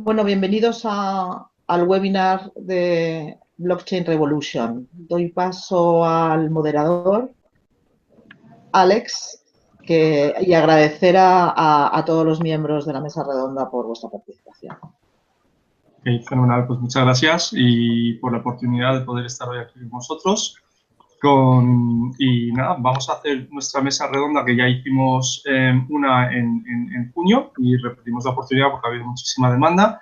Bueno, bienvenidos al webinar de Blockchain Revolution. Doy paso al moderador, Alex, y agradecer a todos los miembros de la mesa redonda por vuestra participación. Okay, fenomenal, pues muchas gracias y por la oportunidad de poder estar hoy aquí con vosotros. Y nada, vamos a hacer nuestra mesa redonda que ya hicimos una en junio y repetimos la oportunidad porque ha habido muchísima demanda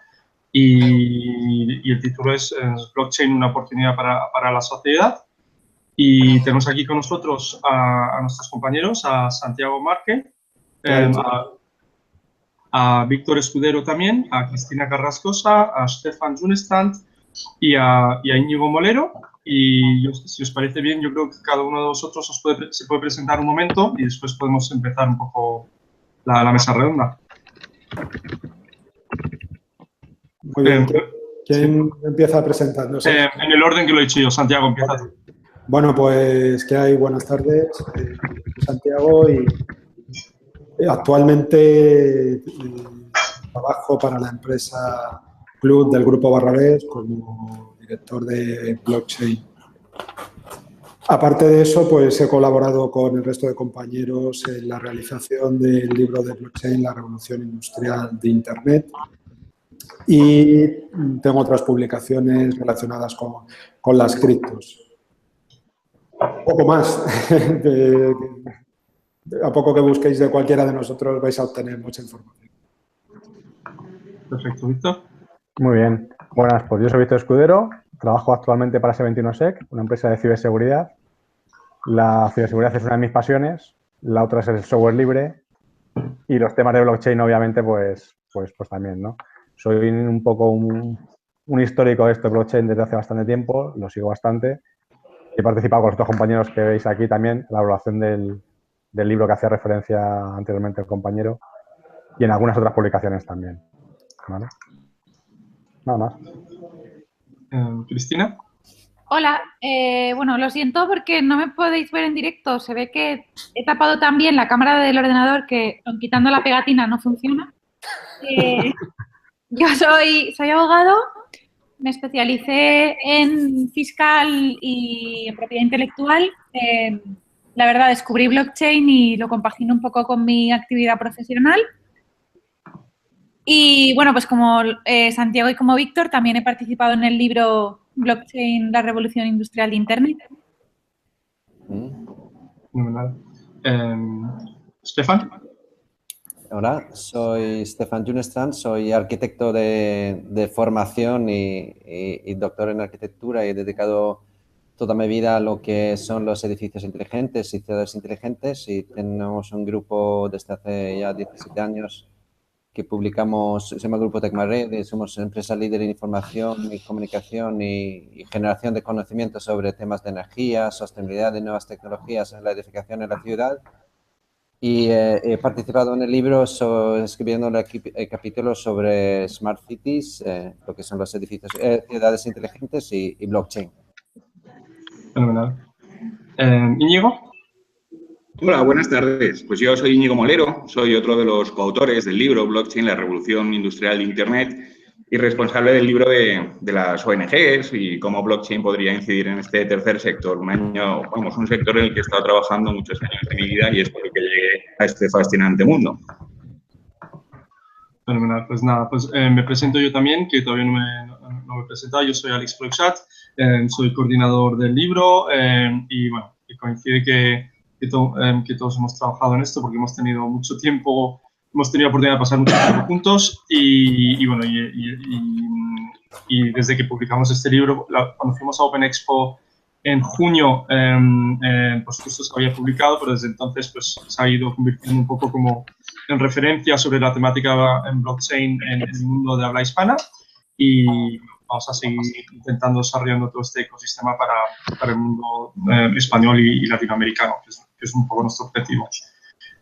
y el título es Blockchain, una oportunidad para la sociedad. Y tenemos aquí con nosotros a nuestros compañeros, a Santiago Márquez, a Víctor Escudero también, a Cristina Carrascosa, a Stefan Junestrand y a Íñigo Molero. Y si os parece bien, yo creo que cada uno de vosotros se puede presentar un momento y después podemos empezar un poco la mesa redonda. Muy bien. ¿Quién empieza presentándose? En el orden que lo he dicho yo. Santiago, empieza tú. Bueno, pues, ¿qué hay? Buenas tardes. Soy Santiago y actualmente trabajo para la empresa Club del Grupo Barrabés como director de blockchain. Aparte de eso, pues he colaborado con el resto de compañeros en la realización del libro de blockchain, La Revolución Industrial de Internet. Y tengo otras publicaciones relacionadas con las criptos. Poco más. A poco que busquéis de cualquiera de nosotros vais a obtener mucha información. Perfecto, Víctor. Muy bien. Buenas, pues yo soy Víctor Escudero. Trabajo actualmente para S21sec, una empresa de ciberseguridad. La ciberseguridad es una de mis pasiones, la otra es el software libre y los temas de blockchain, obviamente, pues también, ¿no? Soy un poco un histórico de este blockchain desde hace bastante tiempo, lo sigo bastante. He participado con los otros compañeros que veis aquí también en la elaboración del libro que hacía referencia anteriormente el compañero y en algunas otras publicaciones también. ¿Vale? Nada más. Cristina. Hola, bueno, lo siento porque no me podéis ver en directo. Se ve que he tapado también la cámara del ordenador que, quitando la pegatina, no funciona. Yo soy abogado, me especialicé en fiscal y en propiedad intelectual. La verdad, descubrí blockchain y lo compagino un poco con mi actividad profesional. Y bueno, pues como Santiago y como Víctor, también he participado en el libro Blockchain, la revolución industrial de Internet. Fenomenal. Stefan. Hola, soy Stefan Junestrand, soy arquitecto de formación y doctor en arquitectura y he dedicado toda mi vida a lo que son los edificios inteligentes y ciudades inteligentes y tenemos un grupo desde hace ya 17 años que publicamos, se llama Grupo Tecmared y somos empresa líder en información y comunicación y generación de conocimiento sobre temas de energía, sostenibilidad y nuevas tecnologías en la edificación en la ciudad. Y he participado en el libro escribiendo el capítulo sobre Smart Cities, lo que son los edificios, ciudades inteligentes y blockchain. Fenomenal. Íñigo. Hola, buenas tardes. Pues yo soy Íñigo Molero, soy otro de los coautores del libro Blockchain, la revolución industrial de Internet y responsable del libro de las ONGs y cómo blockchain podría incidir en este tercer sector. Un sector en el que he estado trabajando muchos años de mi vida y es por lo que llegué a este fascinante mundo. Fenomenal. Pues nada, me presento yo también, que todavía no me he presentado. Yo soy Alex Proxat, soy coordinador del libro y bueno, que coincide que todos hemos trabajado en esto porque hemos tenido mucho tiempo, hemos tenido la oportunidad de pasar mucho tiempo juntos y desde que publicamos este libro, cuando fuimos a Open Expo en junio, pues justo se había publicado, pero desde entonces pues se ha ido convirtiendo un poco como en referencia sobre la temática en blockchain en el mundo de habla hispana y vamos a seguir intentando desarrollando todo este ecosistema para el mundo español y latinoamericano, que es un poco nuestro objetivo.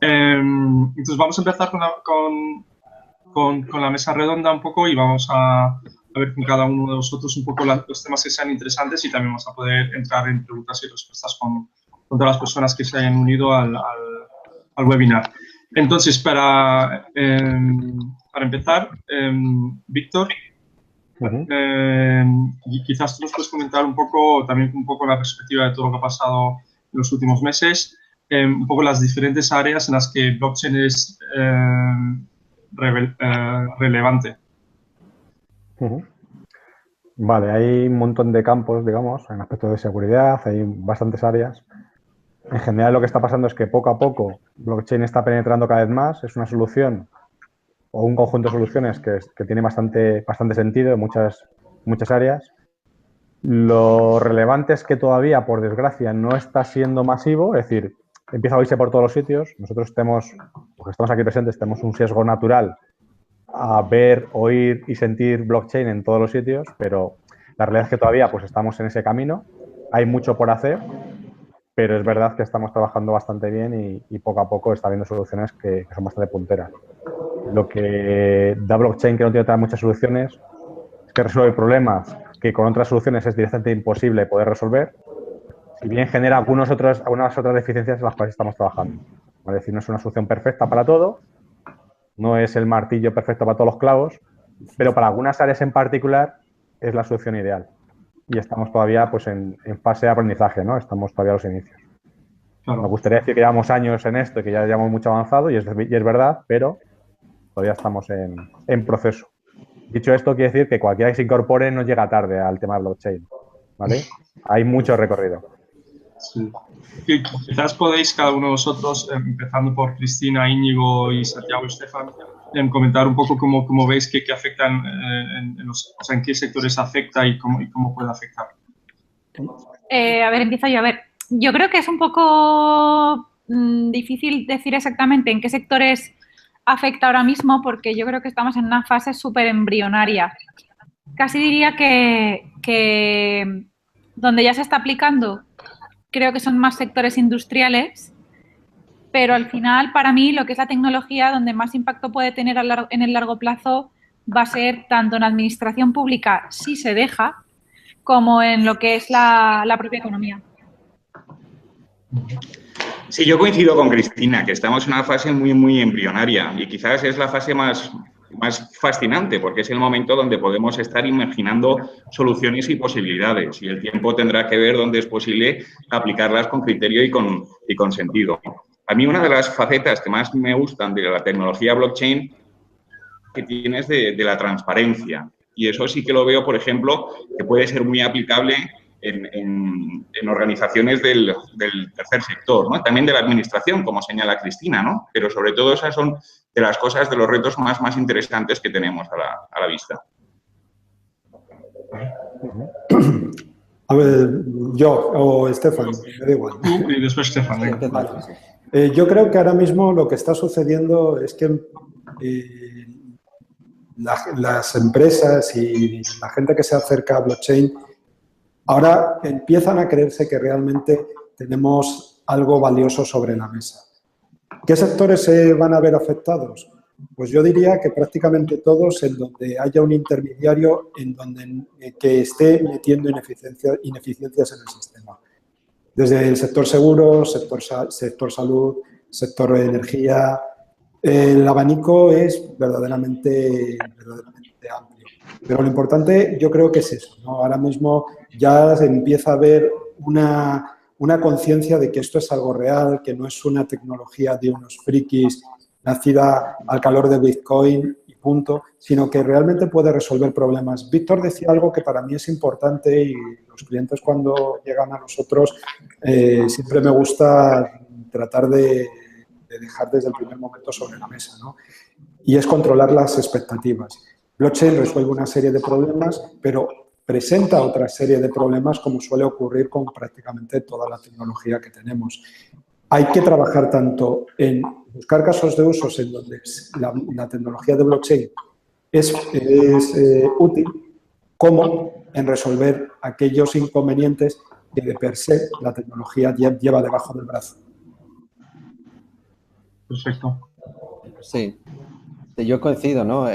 Entonces vamos a empezar con la mesa redonda un poco y vamos a ver con cada uno de vosotros un poco los temas que sean interesantes y también vamos a poder entrar en preguntas y respuestas con todas las personas que se hayan unido al webinar. Entonces, para para empezar, Víctor, y quizás tú nos puedes comentar un poco, también un poco la perspectiva de todo lo que ha pasado en los últimos meses, un poco las diferentes áreas en las que blockchain es relevante. Vale, hay un montón de campos, digamos, en aspectos de seguridad, hay bastantes áreas. En general lo que está pasando es que poco a poco blockchain está penetrando cada vez más, es una solución o un conjunto de soluciones que tiene bastante sentido en muchas áreas. Lo relevante es que todavía, por desgracia, no está siendo masivo, es decir, empieza a oírse por todos los sitios. Nosotros porque estamos aquí presentes, tenemos un sesgo natural a ver, oír y sentir blockchain en todos los sitios, pero la realidad es que todavía pues estamos en ese camino. Hay mucho por hacer, pero es verdad que estamos trabajando bastante bien y poco a poco está habiendo soluciones que son bastante punteras. Lo que da blockchain, que no tiene muchas soluciones, es que resuelve problemas que con otras soluciones es directamente imposible poder resolver, si bien genera algunas otras deficiencias en las cuales estamos trabajando. Es decir, no es una solución perfecta para todo, no es el martillo perfecto para todos los clavos, pero para algunas áreas en particular es la solución ideal. Y estamos todavía pues, en fase de aprendizaje, ¿no? Estamos todavía a los inicios. Claro. Me gustaría decir que llevamos años en esto y que ya llevamos mucho avanzado, y es verdad, pero todavía estamos en proceso. Dicho esto, quiere decir que cualquiera que se incorpore no llega tarde al tema de blockchain, ¿vale? Hay mucho recorrido. Sí. Quizás podéis, cada uno de vosotros, empezando por Cristina, Íñigo y Santiago y Stefan, comentar un poco cómo veis que afectan, en qué sectores afecta y cómo puede afectar. A ver, empiezo yo. A ver, yo creo que es un poco difícil decir exactamente en qué sectores afecta ahora mismo, porque yo creo que estamos en una fase súper embrionaria. Casi diría que donde ya se está aplicando, creo que son más sectores industriales, pero al final, para mí, lo que es la tecnología, donde más impacto puede tener en el largo plazo, va a ser tanto en la administración pública, si se deja, como en lo que es la propia economía. Sí, yo coincido con Cristina, que estamos en una fase muy embrionaria y quizás es la fase más fascinante, porque es el momento donde podemos estar imaginando soluciones y posibilidades, y el tiempo tendrá que ver dónde es posible aplicarlas con criterio y con sentido. A mí una de las facetas que más me gustan de la tecnología blockchain que tiene es de la transparencia, y eso sí que lo veo, por ejemplo, que puede ser muy aplicable en organizaciones del tercer sector, ¿no? También de la administración, como señala Cristina, ¿no? Pero sobre todo esas son de las cosas, de los retos más interesantes que tenemos a la vista. A ver, yo o Stefan, me da igual. Y después Stefan. Vale. Yo creo que ahora mismo lo que está sucediendo es que las empresas y la gente que se acerca a blockchain ahora empiezan a creerse que realmente tenemos algo valioso sobre la mesa. ¿Qué sectores se van a ver afectados? Pues yo diría que prácticamente todos, en donde haya un intermediario que esté metiendo ineficiencias en el sistema. Desde el sector seguros, sector salud, sector energía. El abanico es verdaderamente amplio. Pero lo importante yo creo que es eso, ¿no? Ahora mismo ya se empieza a ver una conciencia de que esto es algo real, que no es una tecnología de unos frikis nacida al calor de Bitcoin y punto, sino que realmente puede resolver problemas. Víctor decía algo que para mí es importante y los clientes cuando llegan a nosotros siempre me gusta tratar de dejar desde el primer momento sobre la mesa, ¿no? Y es controlar las expectativas. Blockchain resuelve una serie de problemas, pero presenta otra serie de problemas como suele ocurrir con prácticamente toda la tecnología que tenemos. Hay que trabajar tanto en buscar casos de usos en donde la tecnología de blockchain es útil, como en resolver aquellos inconvenientes que de per se la tecnología lleva debajo del brazo. Perfecto. Sí, yo coincido, ¿no?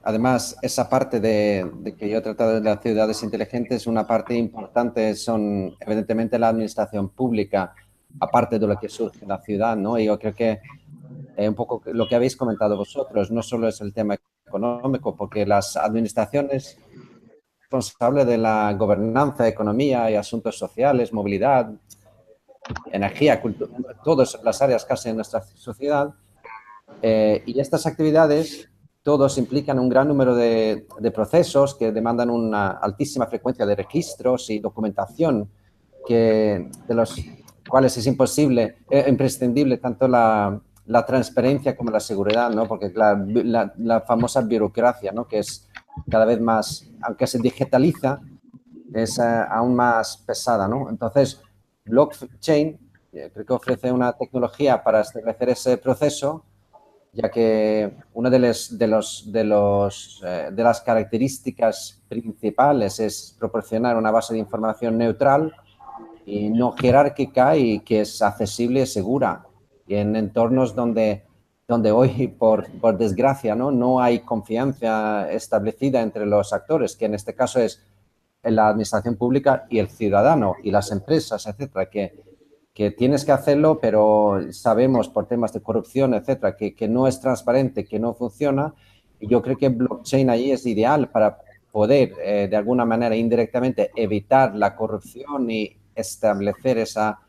Además, esa parte de que yo he tratado de las ciudades inteligentes, una parte importante son, evidentemente, la administración pública, aparte de lo que surge en la ciudad, ¿no? Y yo creo que un poco lo que habéis comentado vosotros, no solo es el tema económico, porque las administraciones responsables de la gobernanza, economía y asuntos sociales, movilidad, energía, cultura, todas las áreas casi en nuestra sociedad, y estas actividades todos implican un gran número de procesos que demandan una altísima frecuencia de registros y documentación, de los cuales es imprescindible tanto la transparencia como la seguridad, ¿no? Porque la famosa burocracia, ¿no? Que es cada vez más, aunque se digitaliza, es aún más pesada, ¿no? Entonces, blockchain creo que ofrece una tecnología para establecer ese proceso, ya que una de las características principales es proporcionar una base de información neutral y no jerárquica y que es accesible y segura. Y en entornos donde hoy, por desgracia, no hay confianza establecida entre los actores, que en este caso es la administración pública y el ciudadano y las empresas, etcétera, que tienes que hacerlo, pero sabemos por temas de corrupción, etcétera, que no es transparente, que no funciona. Y yo creo que blockchain ahí es ideal para poder, de alguna manera, indirectamente, evitar la corrupción y establecer esa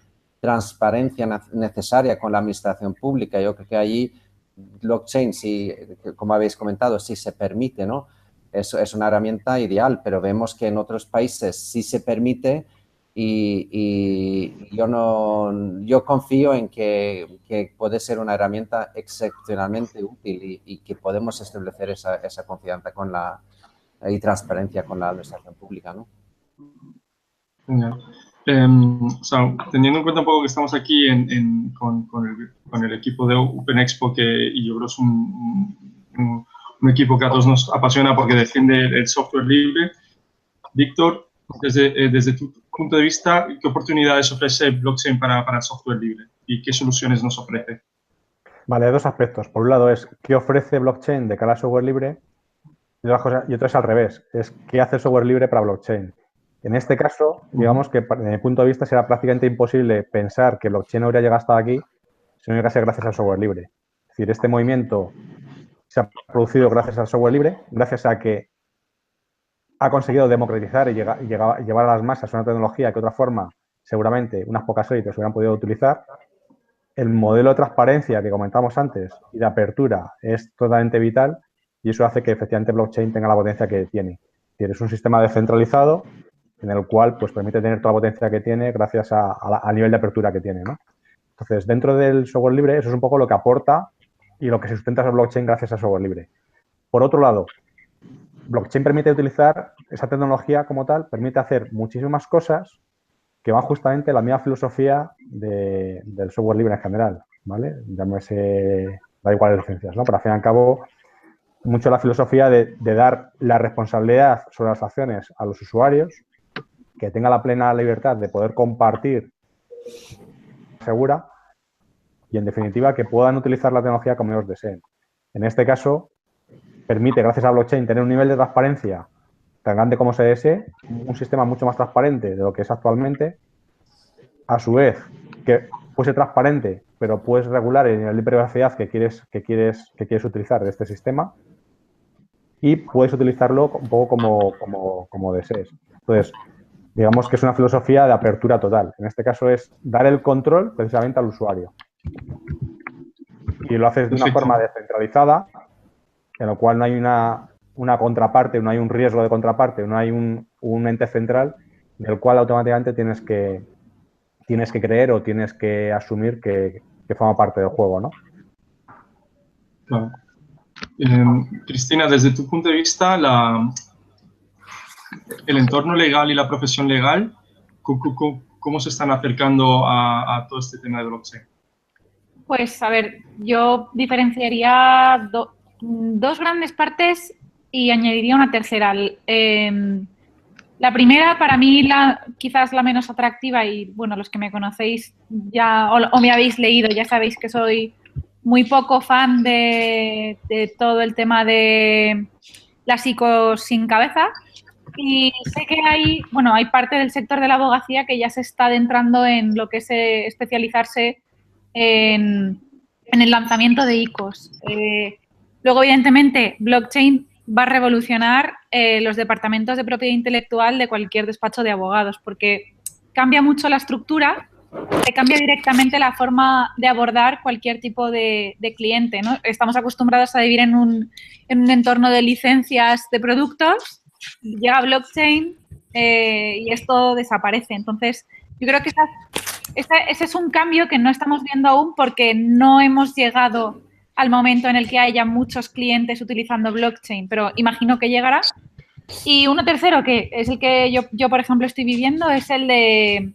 transparencia necesaria con la administración pública. Yo creo que allí blockchain, como habéis comentado, sí se permite, ¿no? Es una herramienta ideal, pero vemos que en otros países sí se permite. Y yo confío en que puede ser una herramienta excepcionalmente útil y que podemos establecer esa confianza y transparencia con la administración pública, ¿no? Genial. O sea, teniendo en cuenta un poco que estamos aquí con el equipo de Open Expo, y yo creo que es un equipo que a todos nos apasiona porque defiende el software libre, Víctor, desde tu punto de vista, ¿qué oportunidades ofrece blockchain para el software libre y qué soluciones nos ofrece? Vale, dos aspectos. Por un lado es qué ofrece blockchain de cara al software libre y otro es al revés, es qué hace el software libre para blockchain. En este caso, digamos que desde mi punto de vista será prácticamente imposible pensar que blockchain no habría llegado hasta aquí si no llegase gracias al software libre. Es decir, este movimiento se ha producido gracias al software libre, gracias a que ha conseguido democratizar y llevar a las masas una tecnología que de otra forma seguramente unas pocas élites hubieran podido utilizar. El modelo de transparencia que comentamos antes y de apertura es totalmente vital y eso hace que efectivamente blockchain tenga la potencia que tiene. Es un sistema descentralizado en el cual pues, permite tener toda la potencia que tiene gracias al nivel de apertura que tiene, ¿no? Entonces, dentro del software libre, eso es un poco lo que aporta y lo que se sustenta es el blockchain gracias al software libre. Por otro lado, blockchain permite utilizar esa tecnología como tal, permite hacer muchísimas cosas que van justamente en la misma filosofía del software libre en general, ¿vale? Llámese, da igual las licencias, ¿no? Pero al fin y al cabo, mucho la filosofía de dar la responsabilidad sobre las acciones a los usuarios, que tenga la plena libertad de poder compartir segura y, en definitiva, que puedan utilizar la tecnología como ellos deseen. En este caso, permite, gracias a blockchain, tener un nivel de transparencia tan grande como se desee, un sistema mucho más transparente de lo que es actualmente, a su vez, que fuese transparente, pero puedes regular el nivel de privacidad que quieres utilizar de este sistema y puedes utilizarlo un poco como desees. Entonces, digamos que es una filosofía de apertura total. En este caso es dar el control precisamente al usuario. Y lo haces de una forma descentralizada, en lo cual no hay una contraparte, no hay un riesgo de contraparte, no hay un ente central del cual automáticamente tienes que creer o tienes que asumir que forma parte del juego, ¿no? Claro. Cristina, desde tu punto de vista, el entorno legal y la profesión legal, ¿cómo se están acercando a todo este tema de blockchain? Pues, a ver, yo diferenciaría dos grandes partes y añadiría una tercera. La primera, para mí, quizás la menos atractiva y, bueno, los que me conocéis ya o me habéis leído ya sabéis que soy muy poco fan de todo el tema de las ICOs sin cabeza y sé que hay parte del sector de la abogacía que ya se está adentrando en lo que es especializarse en en el lanzamiento de ICOs. Luego, evidentemente, blockchain va a revolucionar los departamentos de propiedad intelectual de cualquier despacho de abogados, porque cambia mucho la estructura, te cambia directamente la forma de abordar cualquier tipo de cliente, ¿no? Estamos acostumbrados a vivir en un entorno de licencias de productos, llega blockchain y esto desaparece. Entonces, yo creo que ese es un cambio que no estamos viendo aún porque no hemos llegado al momento en el que haya muchos clientes utilizando blockchain, pero imagino que llegará. Y uno tercero, que es el que yo por ejemplo, estoy viviendo, es el de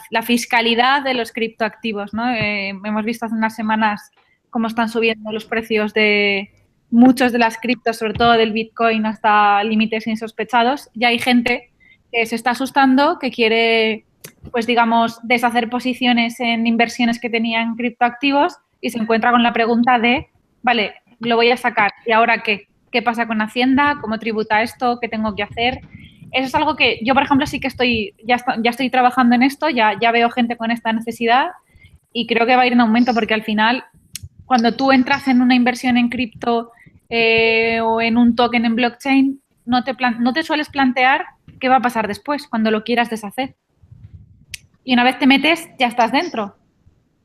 la fiscalidad de los criptoactivos, ¿no? Hemos visto hace unas semanas cómo están subiendo los precios de muchos de las criptos, sobre todo del Bitcoin, hasta límites insospechados. Ya hay gente que se está asustando, que quiere, pues digamos, deshacer posiciones en inversiones que tenían criptoactivos y se encuentra con la pregunta de, vale, lo voy a sacar, ¿y ahora qué? ¿Qué pasa con Hacienda? ¿Cómo tributa esto? ¿Qué tengo que hacer? Eso es algo que yo, por ejemplo, sí que ya estoy trabajando en esto, ya veo gente con esta necesidad y creo que va a ir en aumento porque al final, cuando tú entras en una inversión en cripto o en un token en blockchain, no te sueles plantear qué va a pasar después cuando lo quieras deshacer. Y una vez te metes, ya estás dentro.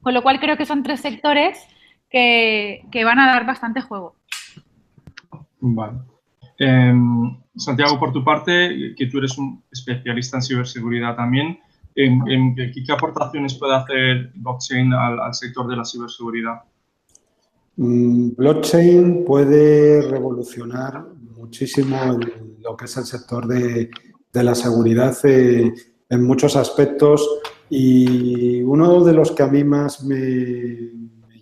Con lo cual creo que son 3 sectores que van a dar bastante juego. Vale. Santiago, por tu parte, que tú eres un especialista en ciberseguridad también, ¿qué aportaciones puede hacer blockchain al sector de la ciberseguridad? Blockchain puede revolucionar muchísimo lo que es el sector de la seguridad en muchos aspectos, y uno de los que a mí más me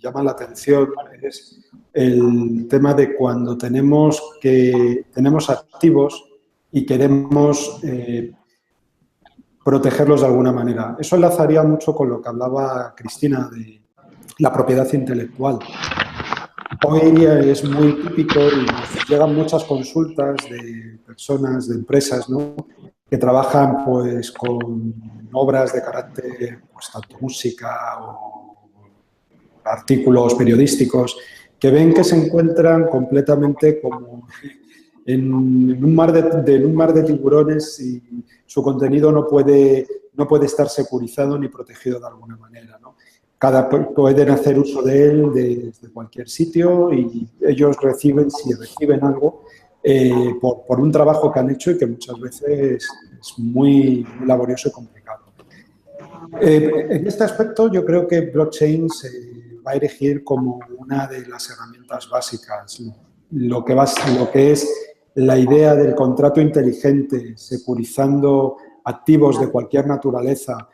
llama la atención es el tema de cuando tenemos activos y queremos protegerlos de alguna manera. Eso enlazaría mucho con lo que hablaba Cristina de la propiedad intelectual. Hoy es muy típico y nos llegan muchas consultas de personas, de empresas, ¿no?, que trabajan pues con obras de carácter, pues tanto música o artículos periodísticos, que ven que se encuentran completamente como en un mar de tiburones y su contenido no puede estar securizado ni protegido de alguna manera, ¿no? Pueden hacer uso de él desde cualquier sitio y ellos si reciben algo por un trabajo que han hecho y que muchas veces es muy laborioso y complicado. En este aspecto yo creo que blockchain se va a erigir como una de las herramientas básicas. Lo que es la idea del contrato inteligente, securizando activos de cualquier naturaleza,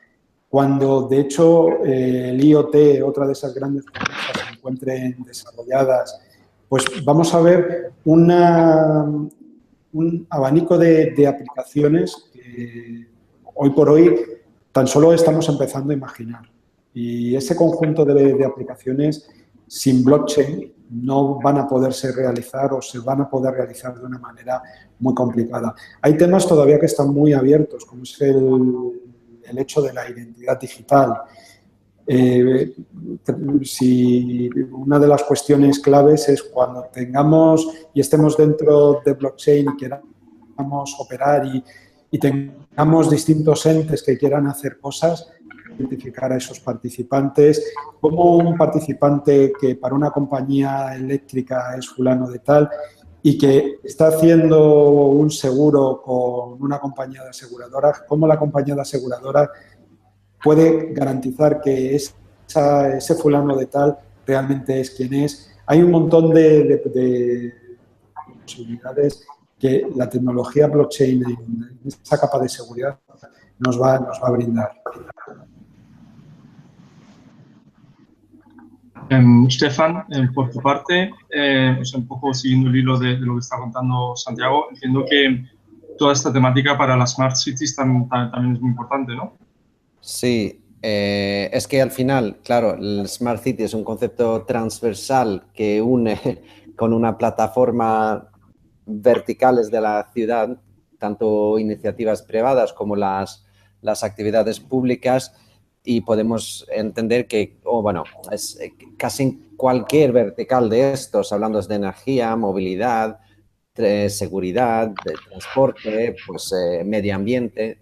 cuando de hecho el IoT, otra de esas grandes promesas, se encuentren desarrolladas, pues vamos a ver un abanico de aplicaciones que hoy por hoy tan solo estamos empezando a imaginar. Y ese conjunto de aplicaciones sin blockchain no van a poderse realizar o se van a poder realizar de una manera muy complicada. Hay temas todavía que están muy abiertos, como es el hecho de la identidad digital. Si una de las cuestiones claves es cuando tengamos y estemos dentro de blockchain y queramos operar y tengamos distintos entes que quieran hacer cosas, identificar a esos participantes, como un participante que para una compañía eléctrica es fulano de tal y que está haciendo un seguro con una compañía de aseguradora, cómo la compañía de aseguradora puede garantizar que ese fulano de tal realmente es quien es. Hay un montón de posibilidades que la tecnología blockchain en esa capa de seguridad nos va a brindar. Stefan, por tu parte, un poco siguiendo el hilo de lo que está contando Santiago, entiendo que toda esta temática para las Smart Cities también es muy importante, ¿no? Sí, es que al final, claro, el Smart City es un concepto transversal que une con una plataforma verticales de la ciudad, tanto iniciativas privadas como las actividades públicas, y podemos entender que, casi en cualquier vertical de estos, hablando de energía, movilidad, seguridad, de transporte, pues medio ambiente,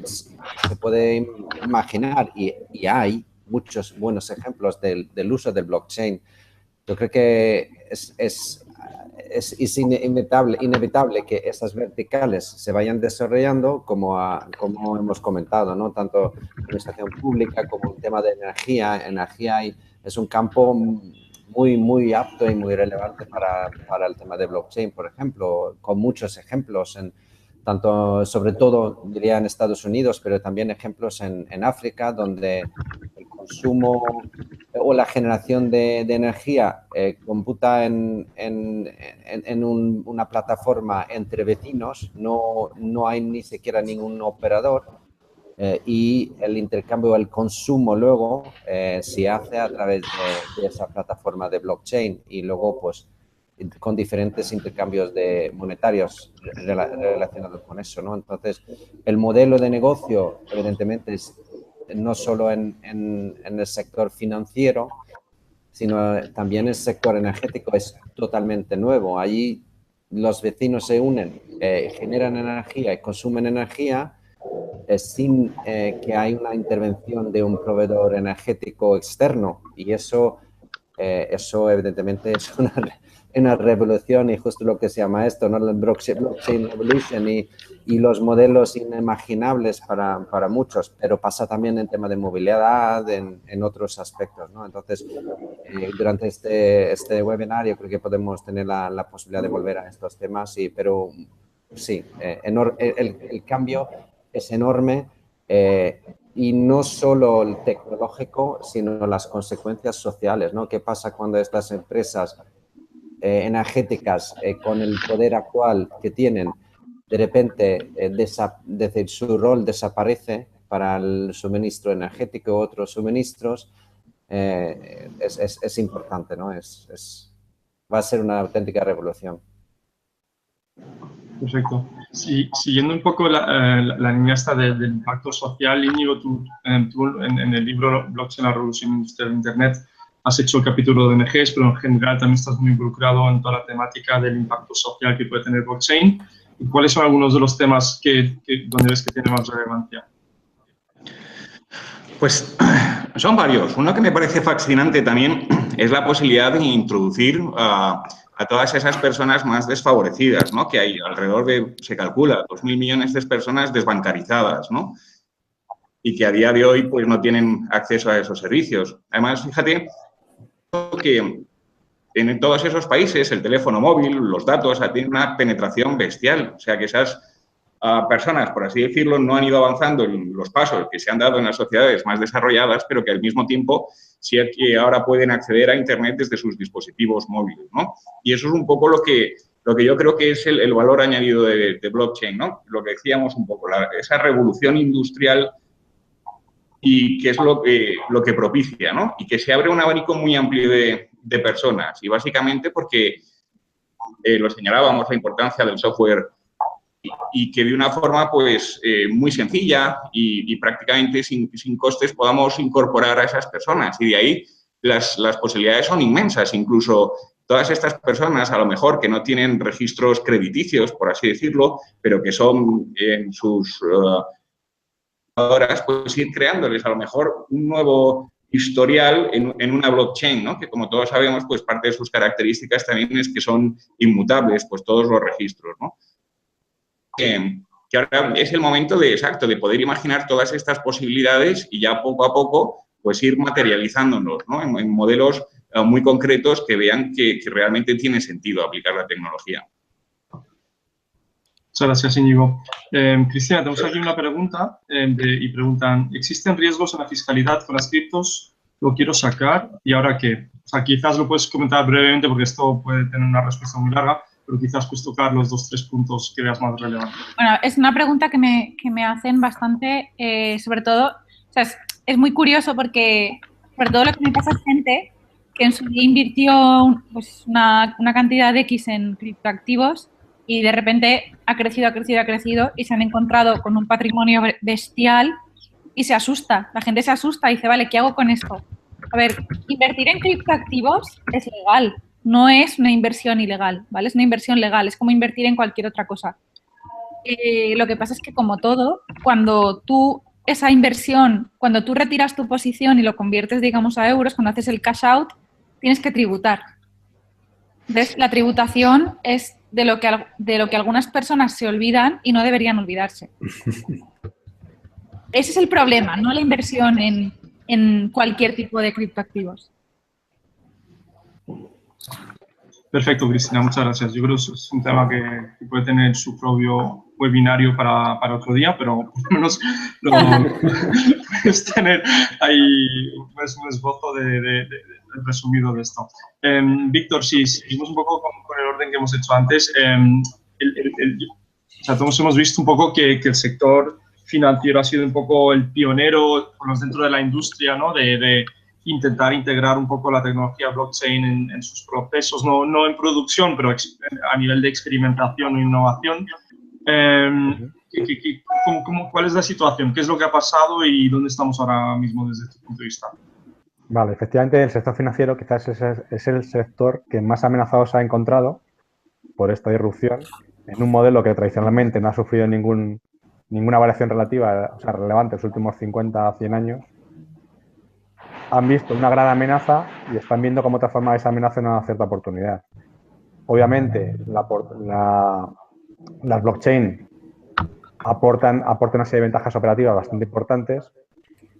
se puede imaginar y hay muchos buenos ejemplos del uso del blockchain. Yo creo que es inevitable que esas verticales se vayan desarrollando como hemos comentado, ¿no? Tanto administración pública como el tema de energía. Energía es un campo muy, muy apto y muy relevante para el tema de blockchain, por ejemplo, con muchos ejemplos, sobre todo, diría, en Estados Unidos, pero también ejemplos en África, donde el consumo o la generación de energía computa en una plataforma entre vecinos, no hay ni siquiera ningún operador y el intercambio, el consumo luego se hace a través de esa plataforma de blockchain y luego pues con diferentes intercambios monetarios relacionados con eso, ¿no? Entonces, el modelo de negocio, evidentemente, es no solo en el sector financiero, sino también el sector energético es totalmente nuevo. Allí los vecinos se unen, generan energía y consumen energía sin que haya una intervención de un proveedor energético externo. Y eso evidentemente es una revolución y justo lo que se llama esto, ¿no? El blockchain revolution y los modelos inimaginables para muchos, pero pasa también en tema de movilidad, en otros aspectos, ¿no? Entonces, durante este webinario creo que podemos tener la posibilidad de volver a estos temas, pero sí, el cambio es enorme y no solo el tecnológico, sino las consecuencias sociales, ¿no? ¿Qué pasa cuando estas empresas energéticas con el poder actual que tienen, de repente su rol desaparece para el suministro energético u otros suministros? Es importante, ¿no? Va a ser una auténtica revolución. Perfecto. Sí, siguiendo un poco la línea esta del impacto social, Íñigo, tú en el libro Blockchain, la revolución industrial de Internet, has hecho el capítulo de ONGs, pero en general también estás muy involucrado en toda la temática del impacto social que puede tener blockchain. ¿Y cuáles son algunos de los temas donde ves que tiene más relevancia? Pues son varios. Uno que me parece fascinante también es la posibilidad de introducir a todas esas personas más desfavorecidas, ¿no? Que hay alrededor se calcula, 2.000 millones de personas desbancarizadas, ¿no? Y que a día de hoy pues no tienen acceso a esos servicios. Además, fíjate que en todos esos países el teléfono móvil, los datos, tienen una penetración bestial. O sea, que esas personas, por así decirlo, no han ido avanzando en los pasos que se han dado en las sociedades más desarrolladas, pero que al mismo tiempo sí que ahora pueden acceder a Internet desde sus dispositivos móviles, ¿no? Y eso es un poco lo que yo creo que es el valor añadido de blockchain, ¿no? Lo que decíamos un poco, esa revolución industrial y que es lo que propicia, ¿no? Y que se abre un abanico muy amplio de personas. Y básicamente porque lo señalábamos, la importancia del software y que de una forma pues muy sencilla y prácticamente sin costes podamos incorporar a esas personas. Y de ahí las posibilidades son inmensas. Incluso todas estas personas, a lo mejor que no tienen registros crediticios, por así decirlo, pero que son en sus pues ir creándoles a lo mejor un nuevo historial en una blockchain, ¿no? Que como todos sabemos, pues parte de sus características también es que son inmutables, pues todos los registros, ¿no? Que ahora es el momento de poder imaginar todas estas posibilidades y ya poco a poco pues ir materializándonos, ¿no? En modelos muy concretos que vean que realmente tiene sentido aplicar la tecnología. Muchas gracias, Íñigo. Cristina, tenemos aquí una pregunta y preguntan, ¿existen riesgos en la fiscalidad con las criptos? Lo quiero sacar, ¿y ahora qué? O sea, quizás lo puedes comentar brevemente porque esto puede tener una respuesta muy larga, pero quizás puedes tocar los 2 o 3 puntos que veas más relevantes. Bueno, es una pregunta que me hacen bastante, sobre todo, o sea, es muy curioso porque, sobre todo lo que me pasa es gente que en su día invirtió pues, una cantidad de X en criptoactivos y de repente ha crecido y se han encontrado con un patrimonio bestial y se asusta. La gente se asusta y dice, vale, ¿qué hago con esto? A ver, invertir en criptoactivos es legal, no es una inversión ilegal, ¿vale? Es una inversión legal, es como invertir en cualquier otra cosa. Lo que pasa es que, como todo, cuando tú esa inversión, cuando tú retiras tu posición y lo conviertes, digamos, a euros, cuando haces el cash out, tienes que tributar. ¿Ves? La tributación es de lo que algunas personas se olvidan y no deberían olvidarse. Ese es el problema, no la inversión en cualquier tipo de criptoactivos. Perfecto, Cristina, muchas gracias. Yo creo que es un tema que puede tener su propio webinario para otro día, pero por lo menos lo puedes tener ahí un esbozo de resumido de esto. Víctor, si seguimos un poco con el orden que hemos hecho antes, o sea, todos hemos visto un poco que el sector financiero ha sido un poco el pionero, por lo menos dentro de la industria, ¿no? de intentar integrar un poco la tecnología blockchain en sus procesos, no en producción, pero a nivel de experimentación e innovación. ¿Cuál es la situación? ¿Qué es lo que ha pasado y dónde estamos ahora mismo desde tu punto de vista? Vale, efectivamente el sector financiero quizás es el sector que más amenazado se ha encontrado por esta disrupción en un modelo que tradicionalmente no ha sufrido ninguna variación relativa, o sea, relevante en los últimos 50 a 100 años. Han visto una gran amenaza y están viendo cómo transformar esa amenaza en una cierta oportunidad. Obviamente, las blockchain aportan una serie de ventajas operativas bastante importantes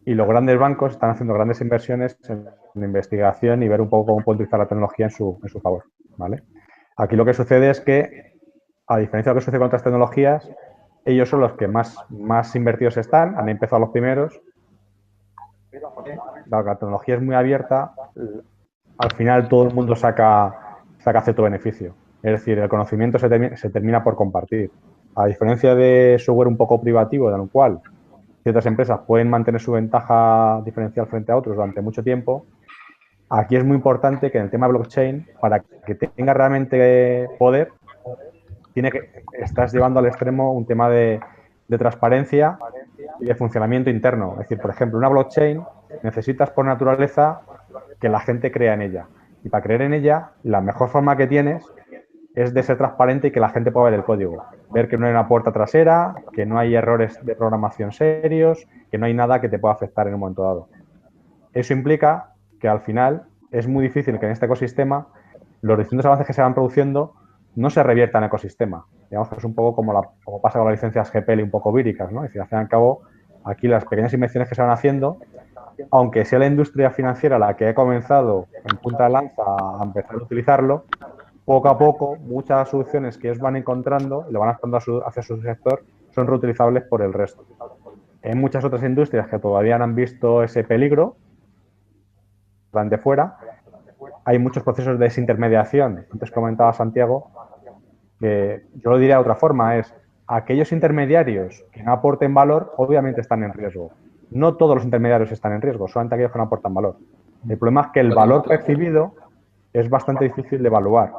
y los grandes bancos están haciendo grandes inversiones en investigación y ver un poco cómo puede utilizar la tecnología en su favor, ¿vale? Aquí lo que sucede es que, a diferencia de lo que sucede con otras tecnologías, ellos son los que más invertidos están, han empezado los primeros. La tecnología es muy abierta, al final todo el mundo saca cierto beneficio. Es decir, el conocimiento se termina por compartir. A diferencia de software un poco privativo, en el cual ciertas empresas pueden mantener su ventaja diferencial frente a otros durante mucho tiempo, aquí es muy importante que en el tema blockchain, para que tenga realmente poder, estás llevando al extremo un tema de transparencia y de funcionamiento interno. Es decir, por ejemplo, una blockchain necesitas por naturaleza que la gente crea en ella. Y para creer en ella, la mejor forma que tienes es de ser transparente y que la gente pueda ver el código. Ver que no hay una puerta trasera, que no hay errores de programación serios, que no hay nada que te pueda afectar en un momento dado. Eso implica que al final es muy difícil que en este ecosistema los distintos avances que se van produciendo no se reviertan en el ecosistema. Digamos que es un poco como pasa con las licencias GPL un poco víricas, ¿no? Es decir, al fin y al cabo, aquí las pequeñas inversiones que se van haciendo, aunque sea la industria financiera la que ha comenzado en punta de lanza a empezar a utilizarlo, poco a poco muchas soluciones que ellos van encontrando y lo van adaptando hacia su sector son reutilizables por el resto. En muchas otras industrias que todavía no han visto ese peligro, van de fuera, hay muchos procesos de desintermediación. Antes comentaba Santiago, que yo lo diría de otra forma, es aquellos intermediarios que no aporten valor, obviamente están en riesgo. No todos los intermediarios están en riesgo, solamente aquellos que no aportan valor. El problema es que el valor percibido es bastante difícil de evaluar.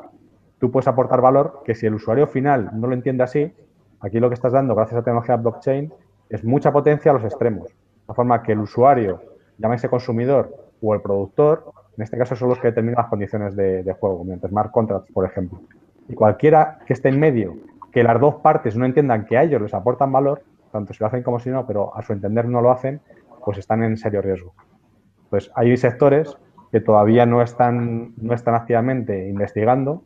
Tú puedes aportar valor que si el usuario final no lo entiende así, aquí lo que estás dando gracias a la tecnología blockchain es mucha potencia a los extremos. De forma que el usuario, llámese consumidor o el productor, en este caso son los que determinan las condiciones de juego, mediante smart contracts, por ejemplo. Y cualquiera que esté en medio, que las dos partes no entiendan que a ellos les aportan valor, tanto si lo hacen como si no, pero a su entender no lo hacen, pues están en serio riesgo. Pues hay sectores que todavía no están activamente investigando.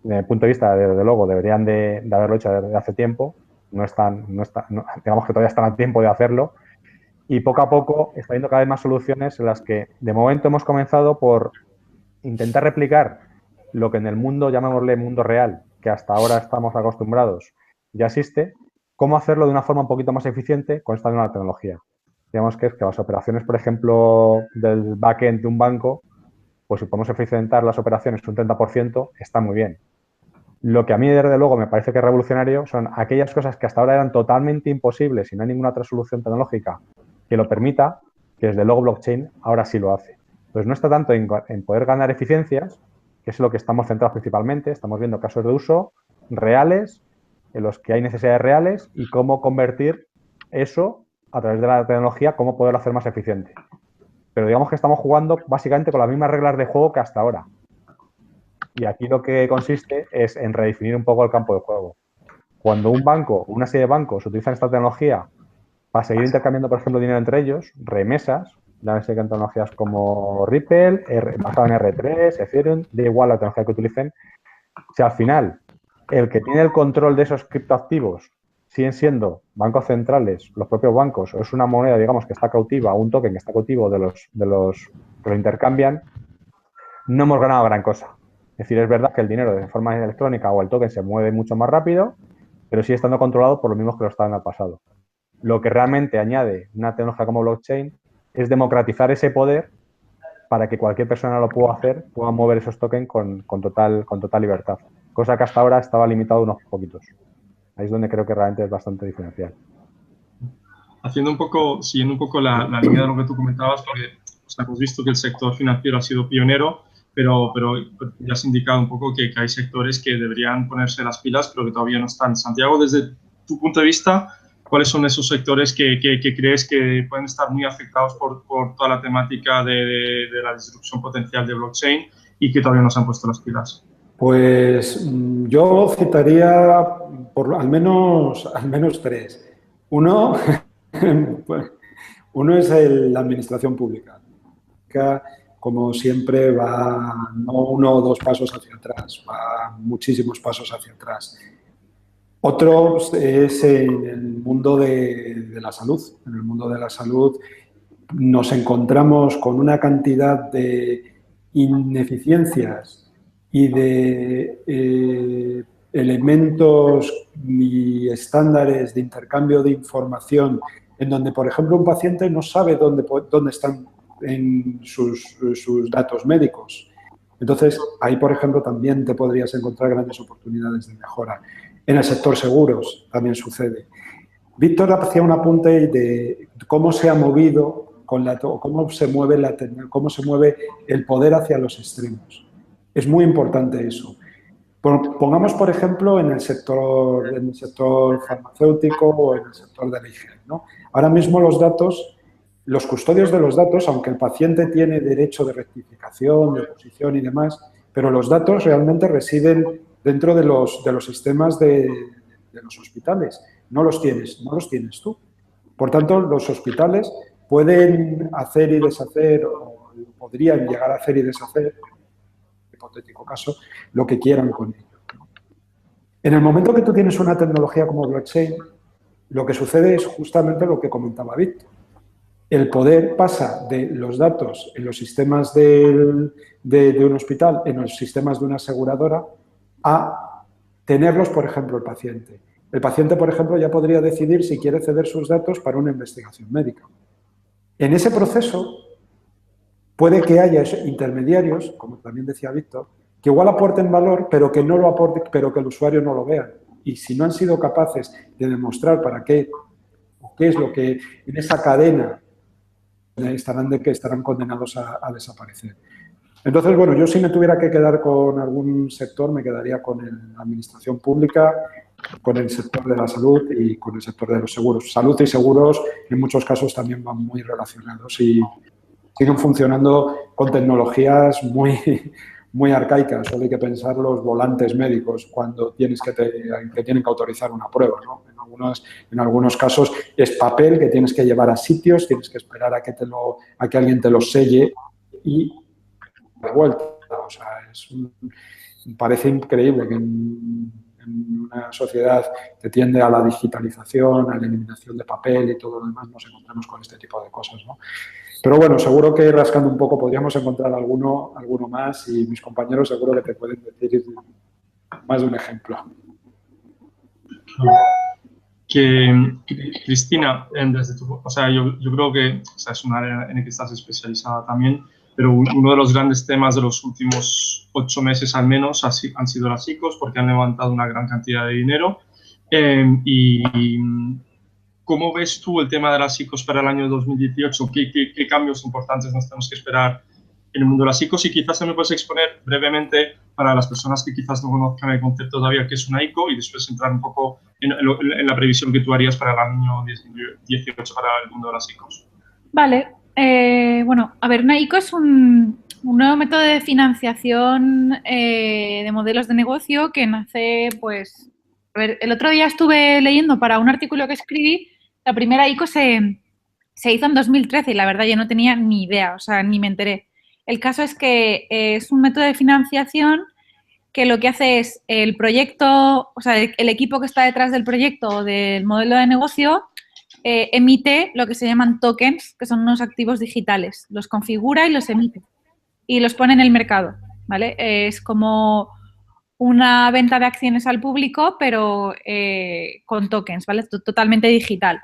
Desde el punto de vista, desde luego, deberían de haberlo hecho desde hace tiempo. Digamos que todavía están a tiempo de hacerlo. Y poco a poco está habiendo cada vez más soluciones en las que, de momento, hemos comenzado por intentar replicar lo que en el mundo, llamémosle mundo real, que hasta ahora estamos acostumbrados, ya existe, cómo hacerlo de una forma un poquito más eficiente con esta nueva tecnología. Digamos que es que las operaciones, por ejemplo, del backend de un banco, pues si podemos eficientar las operaciones un 30%, está muy bien. Lo que a mí, desde luego, me parece que es revolucionario son aquellas cosas que hasta ahora eran totalmente imposibles y no hay ninguna otra solución tecnológica que lo permita, que desde luego blockchain ahora sí lo hace. Entonces, no está tanto en poder ganar eficiencias, que es lo que estamos centrados principalmente. Estamos viendo casos de uso reales, en los que hay necesidades reales y cómo convertir eso a través de la tecnología, cómo poderlo hacer más eficiente. Pero digamos que estamos jugando básicamente con las mismas reglas de juego que hasta ahora. Y aquí lo que consiste es en redefinir un poco el campo de juego. Cuando un banco o una serie de bancos utilizan esta tecnología para seguir intercambiando, por ejemplo, dinero entre ellos, remesas, llámese que en tecnologías como Ripple, basado en R3, Ethereum, da igual la tecnología que utilicen, si al final el que tiene el control de esos criptoactivos siguen siendo bancos centrales, los propios bancos, o es una moneda, digamos, que está cautiva, un token que está cautivo de los que lo intercambian, no hemos ganado gran cosa. Es decir, es verdad que el dinero de forma electrónica o el token se mueve mucho más rápido, pero sigue estando controlado por los mismos que lo estaban en el pasado. Lo que realmente añade una tecnología como blockchain es democratizar ese poder para que cualquier persona lo pueda hacer, pueda mover esos tokens con total libertad. Cosa que hasta ahora estaba limitado a unos poquitos. Ahí es donde creo que realmente es bastante diferencial. Siguiendo un poco la línea de lo que tú comentabas, porque hemos visto que el sector financiero ha sido pionero, pero ya has indicado un poco que hay sectores que deberían ponerse las pilas, pero que todavía no están. Santiago, desde tu punto de vista, ¿cuáles son esos sectores que crees que pueden estar muy afectados por toda la temática de la disrupción potencial de blockchain y que todavía no se han puesto las pilas? Pues yo citaría por al menos tres. Uno es la administración pública. Como siempre, va no 1 o 2 pasos hacia atrás, va muchísimos pasos hacia atrás. Otro es en el mundo de la salud. En el mundo de la salud nos encontramos con una cantidad de ineficiencias y de elementos y estándares de intercambio de información en donde, por ejemplo, un paciente no sabe dónde están en sus datos médicos. Entonces, ahí, por ejemplo, también te podrías encontrar grandes oportunidades de mejora. En el sector seguros también sucede. Víctor hacía un apunte de cómo se ha movido, cómo se mueve el poder hacia los extremos. Es muy importante eso. Pongamos, por ejemplo, en el sector farmacéutico o en el sector de la higiene, ¿no? Ahora mismo los custodios de los datos, aunque el paciente tiene derecho de rectificación, de oposición y demás, pero los datos realmente residen dentro de los sistemas de los hospitales. No los tienes tú. Por tanto, los hospitales pueden hacer y deshacer, o podrían llegar a hacer y deshacer, hipotético caso, lo que quieran con ello. En el momento que tú tienes una tecnología como blockchain, lo que sucede es justamente lo que comentaba Víctor. El poder pasa de los datos en los sistemas de un hospital, en los sistemas de una aseguradora, a tenerlos, por ejemplo, el paciente. El paciente, por ejemplo, ya podría decidir si quiere ceder sus datos para una investigación médica. En ese proceso puede que haya intermediarios, como también decía Víctor, que igual aporten valor, pero que no lo aporten, pero que el usuario no lo vea. Y si no han sido capaces de demostrar para qué o qué es lo que en esa cadena estarán condenados a desaparecer. Entonces, bueno, yo si me tuviera que quedar con algún sector, me quedaría con la administración pública, con el sector de la salud y con el sector de los seguros. Salud y seguros en muchos casos también van muy relacionados y siguen funcionando con tecnologías muy arcaicas. Solo hay que pensar los volantes médicos cuando tienen que autorizar una prueba, ¿no? En algunos casos es papel que tienes que llevar a sitios, tienes que esperar a que alguien te lo selle y de vuelta. O sea, parece increíble que en una sociedad que tiende a la digitalización, a la eliminación de papel y todo lo demás, nos encontramos con este tipo de cosas, ¿no? Pero bueno, seguro que rascando un poco podríamos encontrar alguno más y mis compañeros seguro que te pueden decir más de un ejemplo. Cristina, yo creo que es un área en la que estás especializada también, pero uno de los grandes temas de los últimos 8 meses al menos han sido las ICOs, porque han levantado una gran cantidad de dinero. ¿Cómo ves tú el tema de las ICOs para el año 2018? ¿Qué cambios importantes nos tenemos que esperar en el mundo de las ICOs? Y quizás me puedes exponer brevemente para las personas que quizás no conozcan el concepto todavía que es una ICO y después entrar un poco en la previsión que tú harías para el año 18 para el mundo de las ICOs. Vale. Bueno, a ver, una ICO es un nuevo método de financiación de modelos de negocio que nace, pues, a ver, el otro día estuve leyendo para un artículo que escribí, la primera ICO se hizo en 2013 y la verdad yo no tenía ni idea, o sea, ni me enteré. El caso es que es un método de financiación que lo que hace es el proyecto, o sea, el equipo que está detrás del proyecto o del modelo de negocio emite lo que se llaman tokens, que son unos activos digitales. Los configura y los emite y los pone en el mercado, ¿vale? Es como una venta de acciones al público, pero con tokens, ¿vale? Totalmente digital.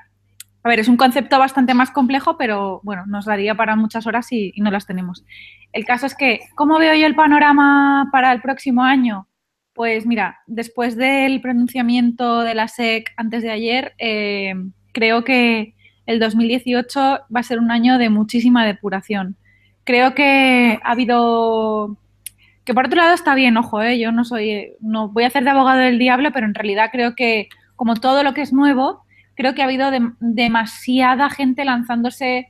A ver, es un concepto bastante más complejo, pero bueno, nos daría para muchas horas y no las tenemos. El caso es que, ¿cómo veo yo el panorama para el próximo año? Pues mira, después del pronunciamiento de la SEC antes de ayer, creo que el 2018 va a ser un año de muchísima depuración. Creo que ha habido... Que por otro lado está bien, ojo, yo no voy a hacer de abogado del diablo, pero en realidad creo que, como todo lo que es nuevo, creo que ha habido demasiada gente lanzándose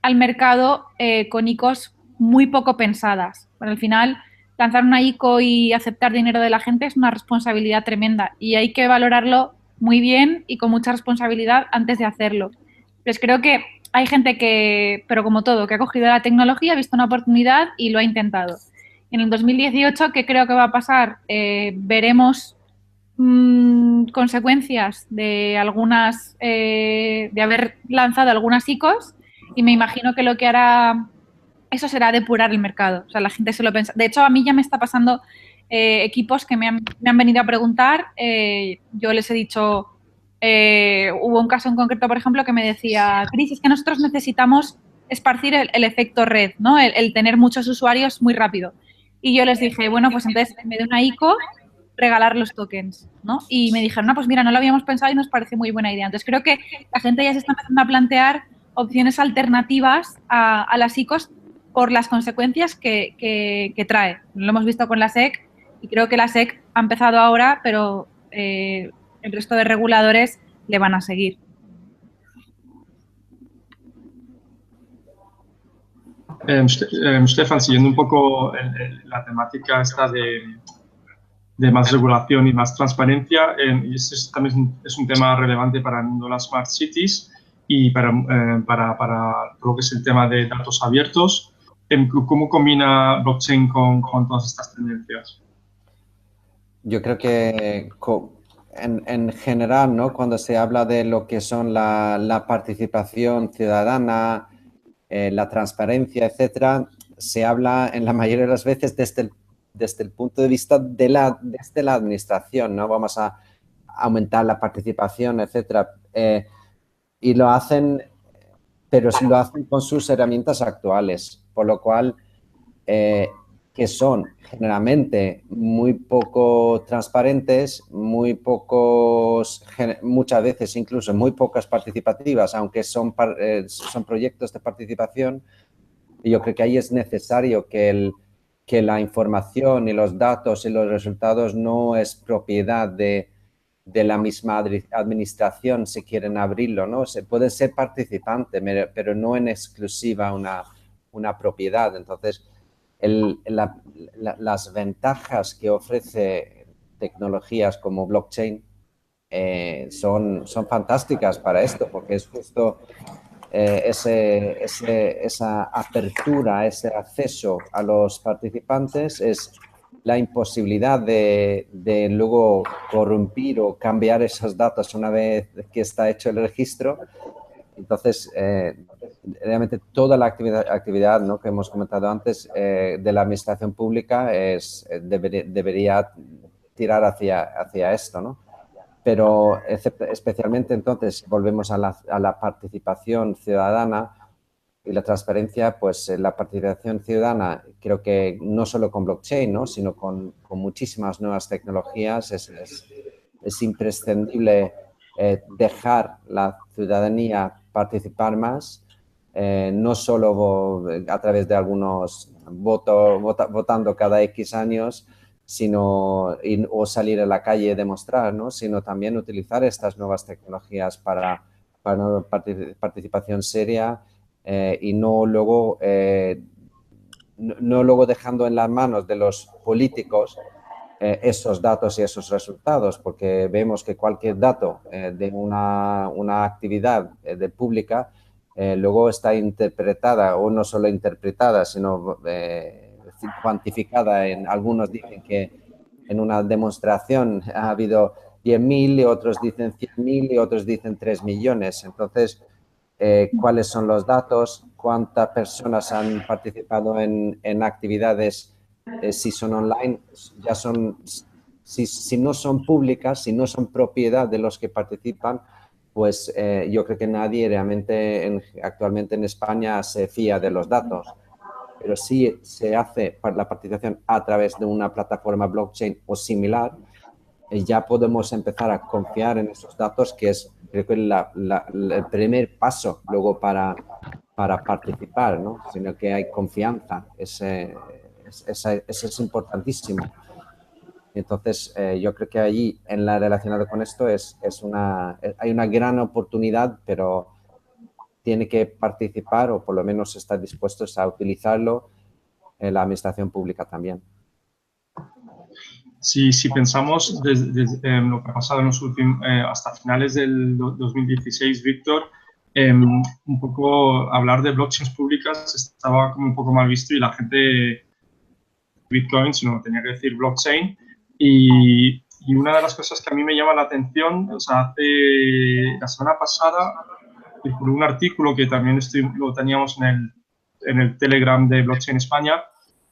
al mercado con ICOs muy poco pensadas. Pero al final, lanzar una ICO y aceptar dinero de la gente es una responsabilidad tremenda y hay que valorarlo muy bien y con mucha responsabilidad antes de hacerlo. Pues creo que hay gente que, pero como todo, que ha cogido la tecnología, ha visto una oportunidad y lo ha intentado. En el 2018, ¿qué creo que va a pasar? Veremos consecuencias de algunas, de haber lanzado algunas ICOs y me imagino que lo que hará eso será depurar el mercado. O sea, la gente se lo piensa. De hecho, a mí ya me está pasando equipos que me han venido a preguntar. Yo les he dicho, hubo un caso en concreto, por ejemplo, que me decía, Cris, es que nosotros necesitamos esparcir el efecto red, ¿no? El tener muchos usuarios muy rápido. Y yo les dije, bueno, pues entonces, en vez de una ICO, regalar los tokens, ¿no? Y me dijeron, no, pues mira, no lo habíamos pensado y nos parece muy buena idea. Entonces, creo que la gente ya se está empezando a plantear opciones alternativas a las ICOs por las consecuencias que trae. Lo hemos visto con la SEC y creo que la SEC ha empezado ahora, pero el resto de reguladores le van a seguir. Stefan, siguiendo un poco la temática esta de más regulación y más transparencia, y este también es un tema relevante para el mundo de las Smart Cities y para lo que es el tema de datos abiertos. ¿Cómo combina blockchain con todas estas tendencias? Yo creo que en general, ¿no? Cuando se habla de lo que son la participación ciudadana, la transparencia, etcétera, se habla en la mayoría de las veces desde el punto de vista desde la administración, ¿no? Vamos a aumentar la participación, etcétera. Y lo hacen, pero lo hacen con sus herramientas actuales, por lo cual que son generalmente muy poco transparentes, muchas veces incluso muy pocas participativas, aunque son proyectos de participación. Y yo creo que ahí es necesario que la información y los datos y los resultados no es propiedad de la misma administración si quieren abrirlo, ¿no? Se puede ser participante, pero no en exclusiva una propiedad. Entonces, las ventajas que ofrece tecnologías como blockchain son fantásticas para esto, porque es justo esa apertura, ese acceso a los participantes, es la imposibilidad de luego corrompir o cambiar esos datos una vez que está hecho el registro. Entonces, realmente toda la actividad, ¿no? que hemos comentado antes de la administración pública debería tirar hacia esto, ¿no? Pero especialmente entonces volvemos a la participación ciudadana y la transparencia. Pues la participación ciudadana, creo que no solo con blockchain, ¿no? sino con muchísimas nuevas tecnologías es imprescindible dejar la ciudadanía participar más, no solo a través de algunos votando cada X años, o salir a la calle y demostrar, ¿no? Sino también utilizar estas nuevas tecnologías para una participación seria y no luego dejando en las manos de los políticos esos datos y esos resultados, porque vemos que cualquier dato de una actividad pública luego está interpretada, o no solo interpretada, sino cuantificada. Algunos dicen que en una demostración ha habido 10.000 y otros dicen 100.000 y otros dicen 3 millones. Entonces, ¿cuáles son los datos? ¿Cuántas personas han participado en actividades? Si son online, si no son públicas, si no son propiedad de los que participan, pues yo creo que nadie realmente actualmente en España se fía de los datos. Pero si se hace la participación a través de una plataforma blockchain o similar, ya podemos empezar a confiar en esos datos, que es, creo que, el primer paso luego para participar, ¿no? Sino que hay confianza. Ese es importantísimo. Entonces, yo creo que allí, relacionado con esto, hay una gran oportunidad, pero tiene que participar o por lo menos estar dispuestos a utilizarlo en la administración pública también. Si pensamos desde lo que ha pasado en los últimos, hasta finales del 2016, Víctor, un poco hablar de blockchains públicas estaba como un poco mal visto y la gente Bitcoin, sino tenía que decir blockchain. Y una de las cosas que a mí me llama la atención, o sea, la semana pasada circuló un artículo que también lo teníamos en el Telegram de Blockchain España,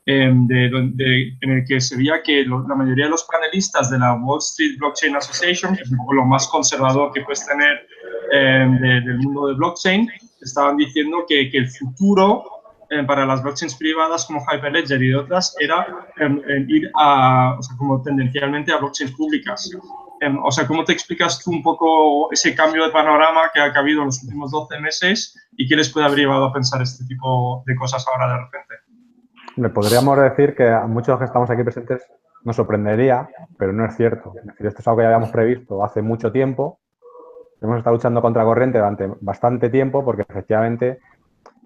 en el que se veía que la mayoría de los panelistas de la Wall Street Blockchain Association, que es un poco lo más conservador que puedes tener del mundo de blockchain, estaban diciendo que el futuro para las blockchains privadas como Hyperledger y otras era ir o sea, como tendencialmente a blockchains públicas. O sea, ¿cómo te explicas tú un poco ese cambio de panorama que ha habido en los últimos 12 meses y qué les puede haber llevado a pensar este tipo de cosas ahora de repente? Podríamos decir que a muchos que estamos aquí presentes nos sorprendería, pero no es cierto. Es decir, esto es algo que ya habíamos previsto hace mucho tiempo. Hemos estado luchando contra corriente durante bastante tiempo porque efectivamente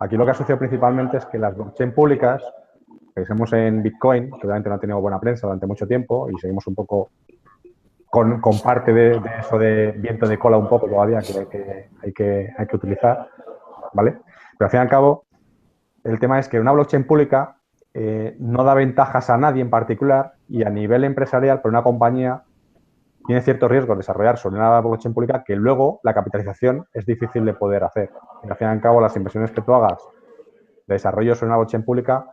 aquí lo que ha sucedido principalmente es que las blockchain públicas, pensemos en Bitcoin, que obviamente no ha tenido buena prensa durante mucho tiempo y seguimos un poco con parte de eso de viento de cola un poco todavía que hay que utilizar, ¿vale? Pero al fin y al cabo, el tema es que una blockchain pública no da ventajas a nadie en particular y a nivel empresarial, para una compañía tiene cierto riesgo de desarrollar sobre una blockchain pública que luego la capitalización es difícil de poder hacer. Y al fin y al cabo, las inversiones que tú hagas de desarrollo sobre una blockchain pública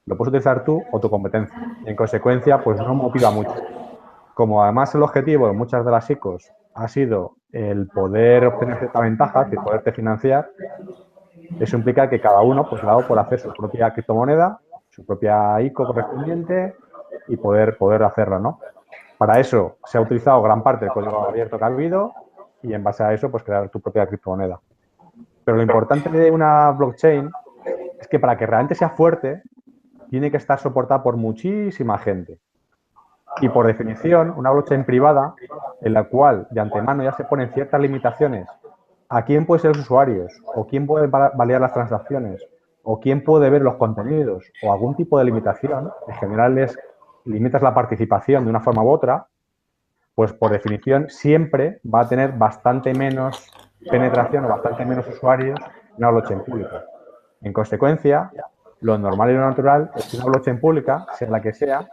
lo puedes utilizar tú o tu competencia. Y en consecuencia, pues no motiva mucho. Como además el objetivo de muchas de las ICOs ha sido el poder obtener cierta ventaja, el poderte financiar, eso implica que cada uno pues, lo puede hacer su propia criptomoneda, su propia ICO correspondiente y poder hacerla, ¿no? Para eso se ha utilizado gran parte del código abierto que ha habido y en base a eso pues crear tu propia criptomoneda. Pero lo importante de una blockchain es que para que realmente sea fuerte tiene que estar soportada por muchísima gente. Y por definición, una blockchain privada en la cual de antemano ya se ponen ciertas limitaciones a quién pueden ser los usuarios o quién puede validar las transacciones o quién puede ver los contenidos o algún tipo de limitación, en general limitas la participación de una forma u otra, pues por definición siempre va a tener bastante menos penetración o bastante menos usuarios en una blockchain pública. En consecuencia, lo normal y lo natural es que una blockchain pública, sea la que sea,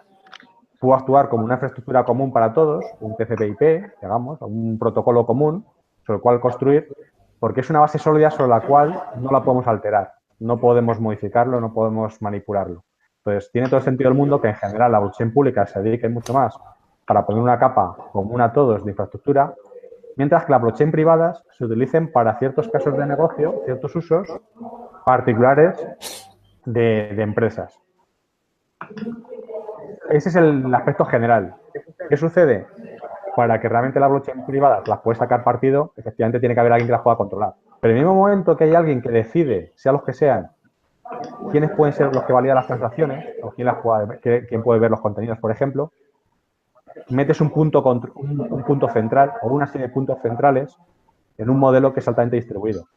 pueda actuar como una infraestructura común para todos, un TCP/IP, digamos, un protocolo común sobre el cual construir, porque es una base sólida sobre la cual no la podemos alterar, no podemos modificarlo, no podemos manipularlo. Entonces, tiene todo el sentido del mundo que en general la blockchain pública se dedique mucho más para poner una capa común a todos de infraestructura, mientras que las blockchain privadas se utilicen para ciertos casos de negocio, ciertos usos particulares de empresas. Ese es el aspecto general. ¿Qué sucede? Para que realmente las blockchain privadas las pueda sacar partido, efectivamente tiene que haber alguien que las pueda controlar. Pero en el mismo momento que hay alguien que decide, sea los que sean, quiénes pueden ser los que validan las transacciones o quién puede ver los contenidos, por ejemplo, metes un punto central o una serie de puntos centrales en un modelo que es altamente distribuido,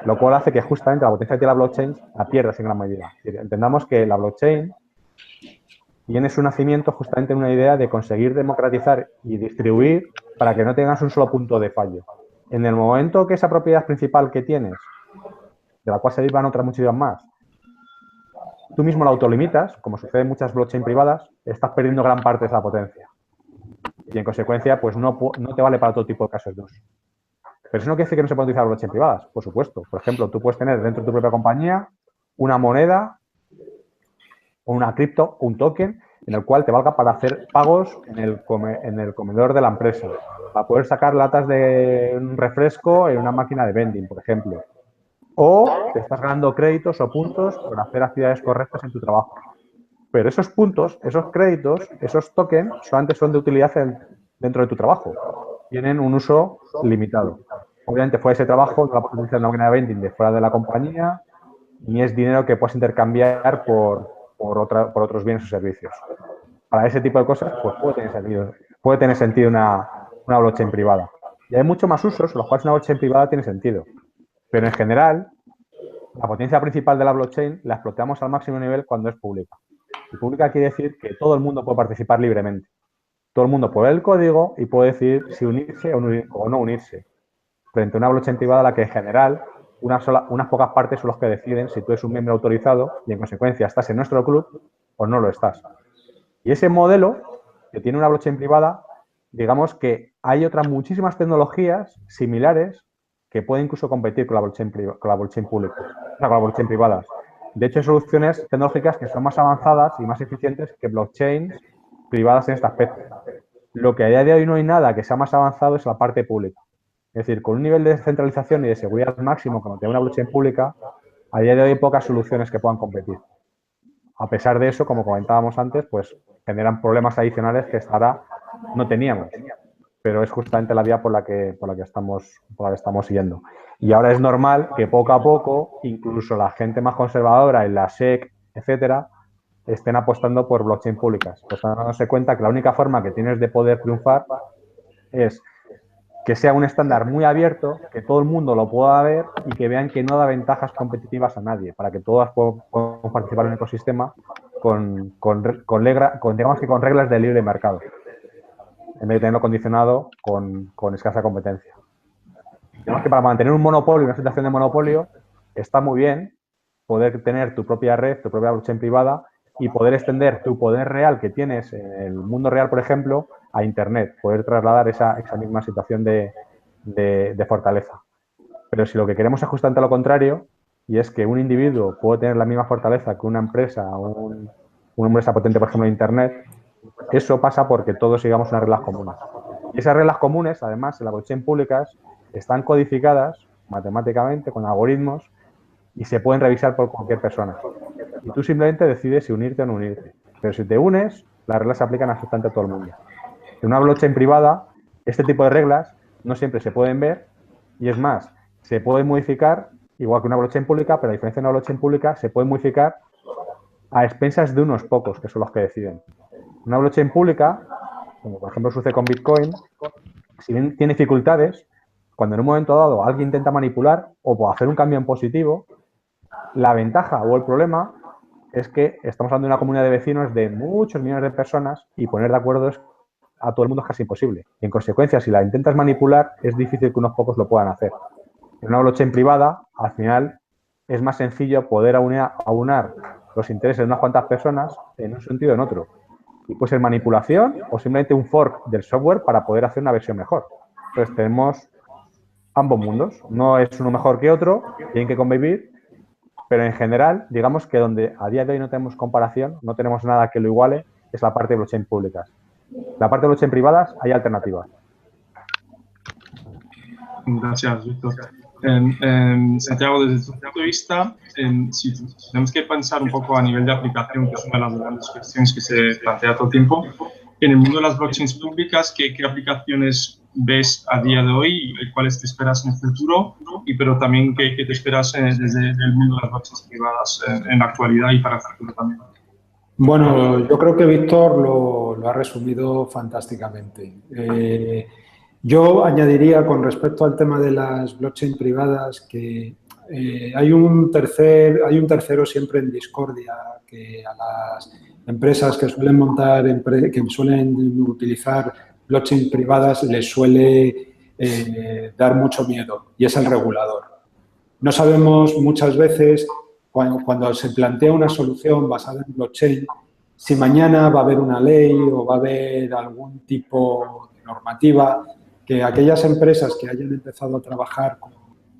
lo cual hace que justamente la potencia que tiene la blockchain la pierdas en gran medida. Es decir, entendamos que la blockchain tiene su nacimiento justamente en una idea de conseguir democratizar y distribuir para que no tengas un solo punto de fallo. En el momento que esa propiedad principal que tienes, de la cual se derivan otras muchísimas más, tú mismo la autolimitas, como sucede en muchas blockchain privadas, estás perdiendo gran parte de esa potencia. Y en consecuencia, pues no te vale para todo tipo de casos de uso. Pero eso no quiere decir que no se puedan utilizar blockchain privadas, por supuesto. Por ejemplo, tú puedes tener dentro de tu propia compañía una moneda o una cripto, un token, en el cual te valga para hacer pagos en el comedor de la empresa, para poder sacar latas de un refresco en una máquina de vending, por ejemplo. O te estás ganando créditos o puntos por hacer actividades correctas en tu trabajo. Pero esos puntos, esos créditos, esos tokens, solamente son de utilidad dentro de tu trabajo. Tienen un uso limitado. Obviamente, fuera de ese trabajo, no la puedes utilizar en una máquina de vending de fuera de la compañía, ni es dinero que puedas intercambiar por otros bienes o servicios. Para ese tipo de cosas, pues puede tener sentido una blockchain privada. Y hay muchos más usos en los cuales una blockchain privada tiene sentido. Pero en general, la potencia principal de la blockchain la explotamos al máximo nivel cuando es pública. Y pública quiere decir que todo el mundo puede participar libremente. Todo el mundo puede ver el código y puede decidir si unirse o no unirse. Frente a una blockchain privada, la que en general unas pocas partes son los que deciden si tú eres un miembro autorizado y en consecuencia estás en nuestro club o no lo estás. Y ese modelo que tiene una blockchain privada, digamos que hay otras muchísimas tecnologías similares que pueden incluso competir con la blockchain pública, o sea, con la blockchain privada. De hecho, hay soluciones tecnológicas que son más avanzadas y más eficientes que blockchains privadas en este aspecto. Lo que a día de hoy no hay nada que sea más avanzado es la parte pública. Es decir, con un nivel de descentralización y de seguridad máximo como tiene una blockchain pública, a día de hoy hay pocas soluciones que puedan competir. A pesar de eso, como comentábamos antes, pues generan problemas adicionales que hasta ahora no teníamos. Pero es justamente la vía por la que estamos siguiendo. Y ahora es normal que poco a poco, incluso la gente más conservadora en la SEC, etcétera, estén apostando por blockchain públicas. Pues están dándose cuenta que la única forma que tienes de poder triunfar es que sea un estándar muy abierto, que todo el mundo lo pueda ver y que vean que no da ventajas competitivas a nadie, para que todas puedan participar en un ecosistema con reglas de libre mercado, en vez de tenerlo condicionado con escasa competencia. Digamos que para mantener un monopolio, una situación de monopolio, está muy bien poder tener tu propia red, tu propia blockchain privada y poder extender tu poder real que tienes en el mundo real, por ejemplo, a Internet, poder trasladar esa misma situación de fortaleza. Pero si lo que queremos es justamente lo contrario, y es que un individuo puede tener la misma fortaleza que una empresa o una empresa potente, por ejemplo, de Internet, eso pasa porque todos sigamos unas reglas comunes. Y esas reglas comunes, además, en las blockchain públicas, están codificadas matemáticamente con algoritmos y se pueden revisar por cualquier persona. Y tú simplemente decides si unirte o no unirte. Pero si te unes, las reglas se aplican absolutamente a todo el mundo. En una blockchain privada, este tipo de reglas no siempre se pueden ver y es más, se pueden modificar igual que una blockchain pública, pero a diferencia de una blockchain pública, se puede modificar a expensas de unos pocos, que son los que deciden. Una blockchain pública, como por ejemplo sucede con Bitcoin, si bien tiene dificultades, cuando en un momento dado alguien intenta manipular o hacer un cambio en positivo, la ventaja o el problema es que estamos hablando de una comunidad de vecinos de muchos millones de personas y poner de acuerdo a todo el mundo es casi imposible. Y en consecuencia, si la intentas manipular, es difícil que unos pocos lo puedan hacer. En una blockchain privada, al final, es más sencillo poder aunar los intereses de unas cuantas personas en un sentido o en otro. Y puede ser manipulación o simplemente un fork del software para poder hacer una versión mejor. Entonces, tenemos ambos mundos. No es uno mejor que otro, tienen que convivir, pero en general, digamos que donde a día de hoy no tenemos comparación, no tenemos nada que lo iguale, es la parte de blockchain públicas. La parte de blockchain privadas hay alternativas. Gracias, Víctor. Santiago, desde tu punto de vista, si tenemos que pensar un poco a nivel de aplicación, que es una de las grandes cuestiones que se plantea todo el tiempo, en el mundo de las blockchains públicas, ¿qué aplicaciones ves a día de hoy y cuáles te esperas en el futuro? Pero también, ¿qué te esperas desde el mundo de las blockchains privadas en la actualidad y para el futuro también? Bueno, yo creo que Víctor lo ha resumido fantásticamente. Yo añadiría con respecto al tema de las blockchain privadas que hay un tercero siempre en discordia, que a las empresas que suelen que suelen utilizar blockchain privadas les suele dar mucho miedo, y es el regulador. No sabemos muchas veces, cuando se plantea una solución basada en blockchain, si mañana va a haber una ley o va a haber algún tipo de normativa que aquellas empresas que hayan empezado a trabajar con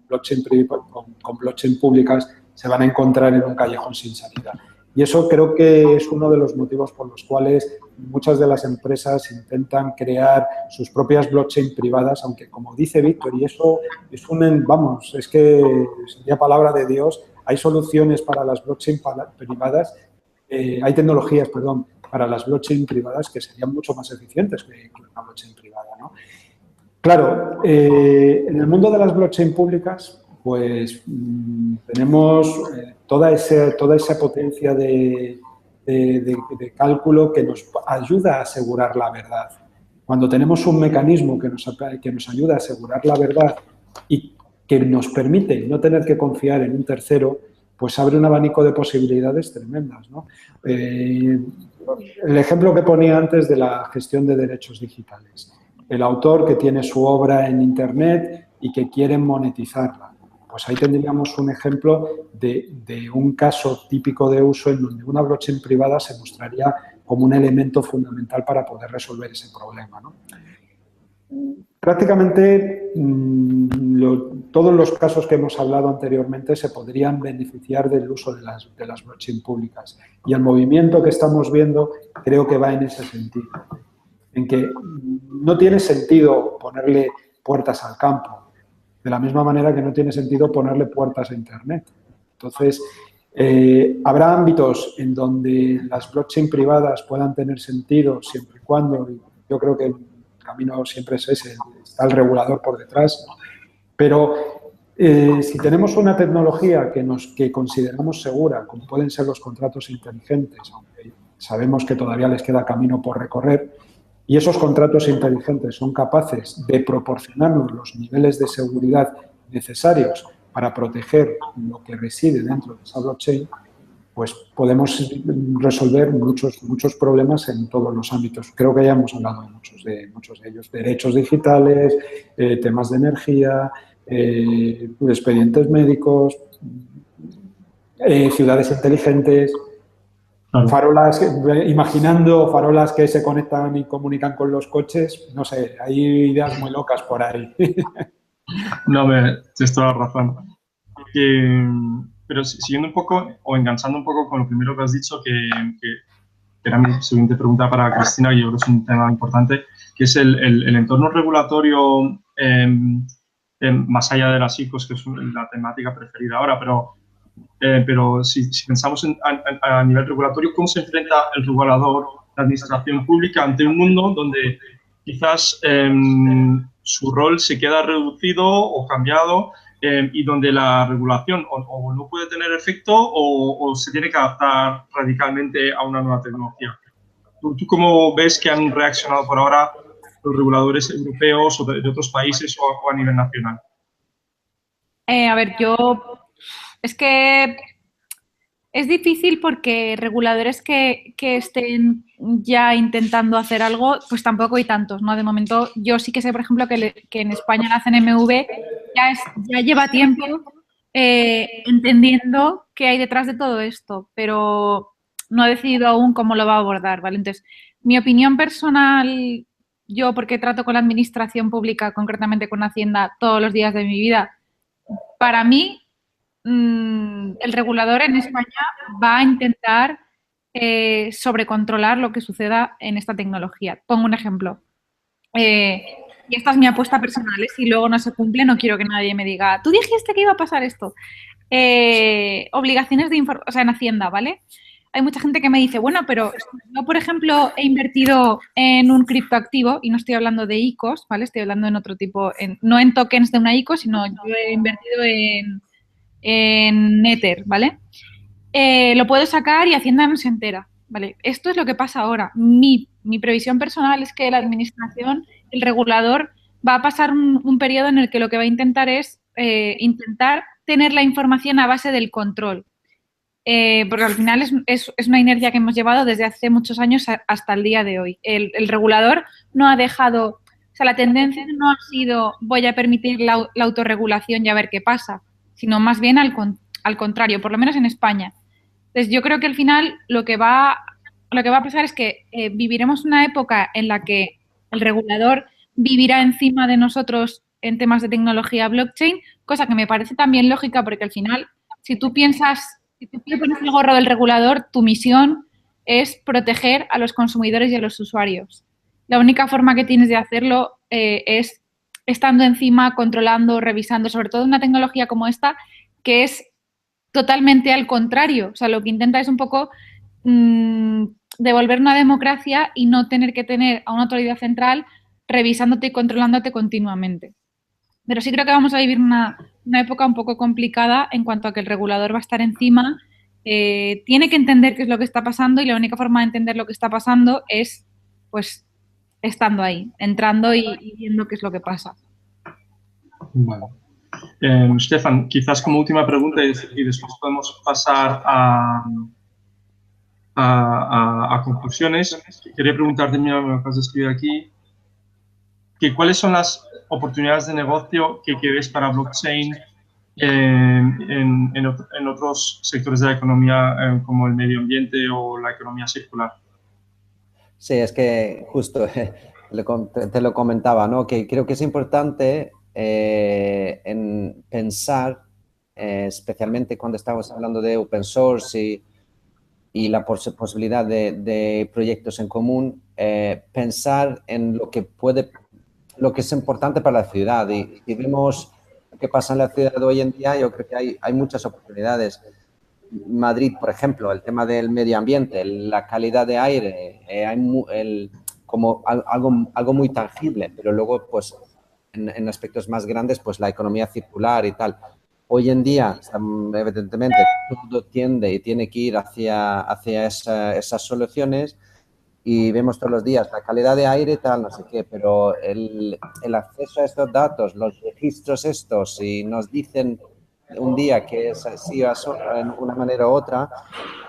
blockchain públicas se van a encontrar en un callejón sin salida. Y eso creo que es uno de los motivos por los cuales muchas de las empresas intentan crear sus propias blockchain privadas, aunque, como dice Víctor, y eso es es que sería palabra de Dios, hay soluciones para las blockchain privadas, hay tecnologías, perdón, para las blockchain privadas que serían mucho más eficientes que una blockchain privada, ¿no? Claro, en el mundo de las blockchain públicas, pues tenemos toda esa potencia de cálculo que nos ayuda a asegurar la verdad. Cuando tenemos un mecanismo que nos ayuda a asegurar la verdad y que nos permite no tener que confiar en un tercero, pues abre un abanico de posibilidades tremendas, ¿no? El ejemplo que ponía antes de la gestión de derechos digitales. El autor que tiene su obra en Internet y que quiere monetizarla. Pues ahí tendríamos un ejemplo de un caso típico de uso en donde una blockchain privada se mostraría como un elemento fundamental para poder resolver ese problema, ¿no? Prácticamente todos los casos que hemos hablado anteriormente se podrían beneficiar del uso de las blockchain públicas. Y el movimiento que estamos viendo creo que va en ese sentido, en que no tiene sentido ponerle puertas al campo, de la misma manera que no tiene sentido ponerle puertas a Internet. Entonces, habrá ámbitos en donde las blockchain privadas puedan tener sentido siempre y cuando, yo creo que el camino siempre es ese, está el regulador por detrás, pero si tenemos una tecnología que consideramos segura, como pueden ser los contratos inteligentes, aunque sabemos que todavía les queda camino por recorrer, y esos contratos inteligentes son capaces de proporcionarnos los niveles de seguridad necesarios para proteger lo que reside dentro de esa blockchain, pues podemos resolver muchos problemas en todos los ámbitos. Creo que ya hemos hablado de muchos de ellos. Derechos digitales, temas de energía, expedientes médicos, ciudades inteligentes, farolas, imaginando farolas que se conectan y comunican con los coches. No sé, hay ideas muy locas por ahí. No, tienes toda la razón. Pero siguiendo un poco o enganchando un poco con lo primero que has dicho, que era mi siguiente pregunta para Cristina, y yo creo que es un tema importante, que es el entorno regulatorio más allá de las ICOs, que es la temática preferida ahora, pero si pensamos a nivel regulatorio, ¿cómo se enfrenta el regulador, la administración pública, ante un mundo donde quizás su rol se queda reducido o cambiado y donde la regulación o no puede tener efecto o se tiene que adaptar radicalmente a una nueva tecnología? ¿Tú cómo ves que han reaccionado por ahora los reguladores europeos o de otros países o a nivel nacional? A ver, es que es difícil porque reguladores que estén ya intentando hacer algo, pues tampoco hay tantos, ¿no? De momento, yo sí que sé, por ejemplo, que en España la CNMV ya lleva tiempo entendiendo qué hay detrás de todo esto, pero no ha decidido aún cómo lo va a abordar, ¿vale? Entonces, mi opinión personal, yo porque trato con la administración pública, concretamente con Hacienda, todos los días de mi vida, para mí, el regulador en España va a intentar sobrecontrolar lo que suceda en esta tecnología. Pongo un ejemplo. Y esta es mi apuesta personal, si luego no se cumple, no quiero que nadie me diga, tú dijiste que iba a pasar esto. Obligaciones de información, o sea, en Hacienda, ¿vale? Hay mucha gente que me dice, bueno, pero yo, por ejemplo, he invertido en un criptoactivo y no estoy hablando de ICOs, ¿vale? Estoy hablando en otro tipo, no en tokens de una ICO, sino yo he invertido en Ether, ¿vale? Lo puedo sacar y Hacienda no se entera. ¿vale? Esto es lo que pasa ahora. Mi previsión personal es que la administración, el regulador, va a pasar un periodo en el que lo que va a intentar es intentar tener la información a base del control. Porque al final es una inercia que hemos llevado desde hace muchos años hasta el día de hoy. El regulador no ha dejado, o sea, la tendencia no ha sido voy a permitir la autorregulación y a ver qué pasa, sino más bien al contrario, por lo menos en España. Entonces, yo creo que al final lo que va a pasar es que viviremos una época en la que el regulador vivirá encima de nosotros en temas de tecnología blockchain, cosa que me parece también lógica porque al final, si tú te pones el gorro del regulador, tu misión es proteger a los consumidores y a los usuarios. La única forma que tienes de hacerlo es estando encima, controlando, revisando, sobre todo una tecnología como esta, que es totalmente al contrario. O sea, lo que intenta es un poco devolver una democracia y no tener que tener a una autoridad central revisándote y controlándote continuamente. Pero sí creo que vamos a vivir una época un poco complicada en cuanto a que el regulador va a estar encima, tiene que entender qué es lo que está pasando y la única forma de entender lo que está pasando es, pues, estando ahí, entrando y viendo qué es lo que pasa. Vale. Stefan, quizás como última pregunta y después podemos pasar a conclusiones. Quería preguntarte, mira, me acabas de escribir aquí, que cuáles son las oportunidades de negocio que ves para blockchain en otros sectores de la economía como el medio ambiente o la economía circular. Sí, es que justo te lo comentaba, ¿no? Que creo que es importante en pensar, especialmente cuando estamos hablando de open source y la posibilidad de proyectos en común, pensar en lo que es importante para la ciudad. Y si vemos lo que pasa en la ciudad hoy en día, yo creo que hay muchas oportunidades. Madrid, por ejemplo, el tema del medio ambiente, la calidad de aire, como algo muy tangible, pero luego, pues, en aspectos más grandes, pues la economía circular y tal. Hoy en día, evidentemente, todo tiende y tiene que ir hacia esas soluciones y vemos todos los días la calidad de aire, tal, no sé qué, pero el acceso a estos datos, los registros estos, y nos dicen un día que es así en una manera u otra,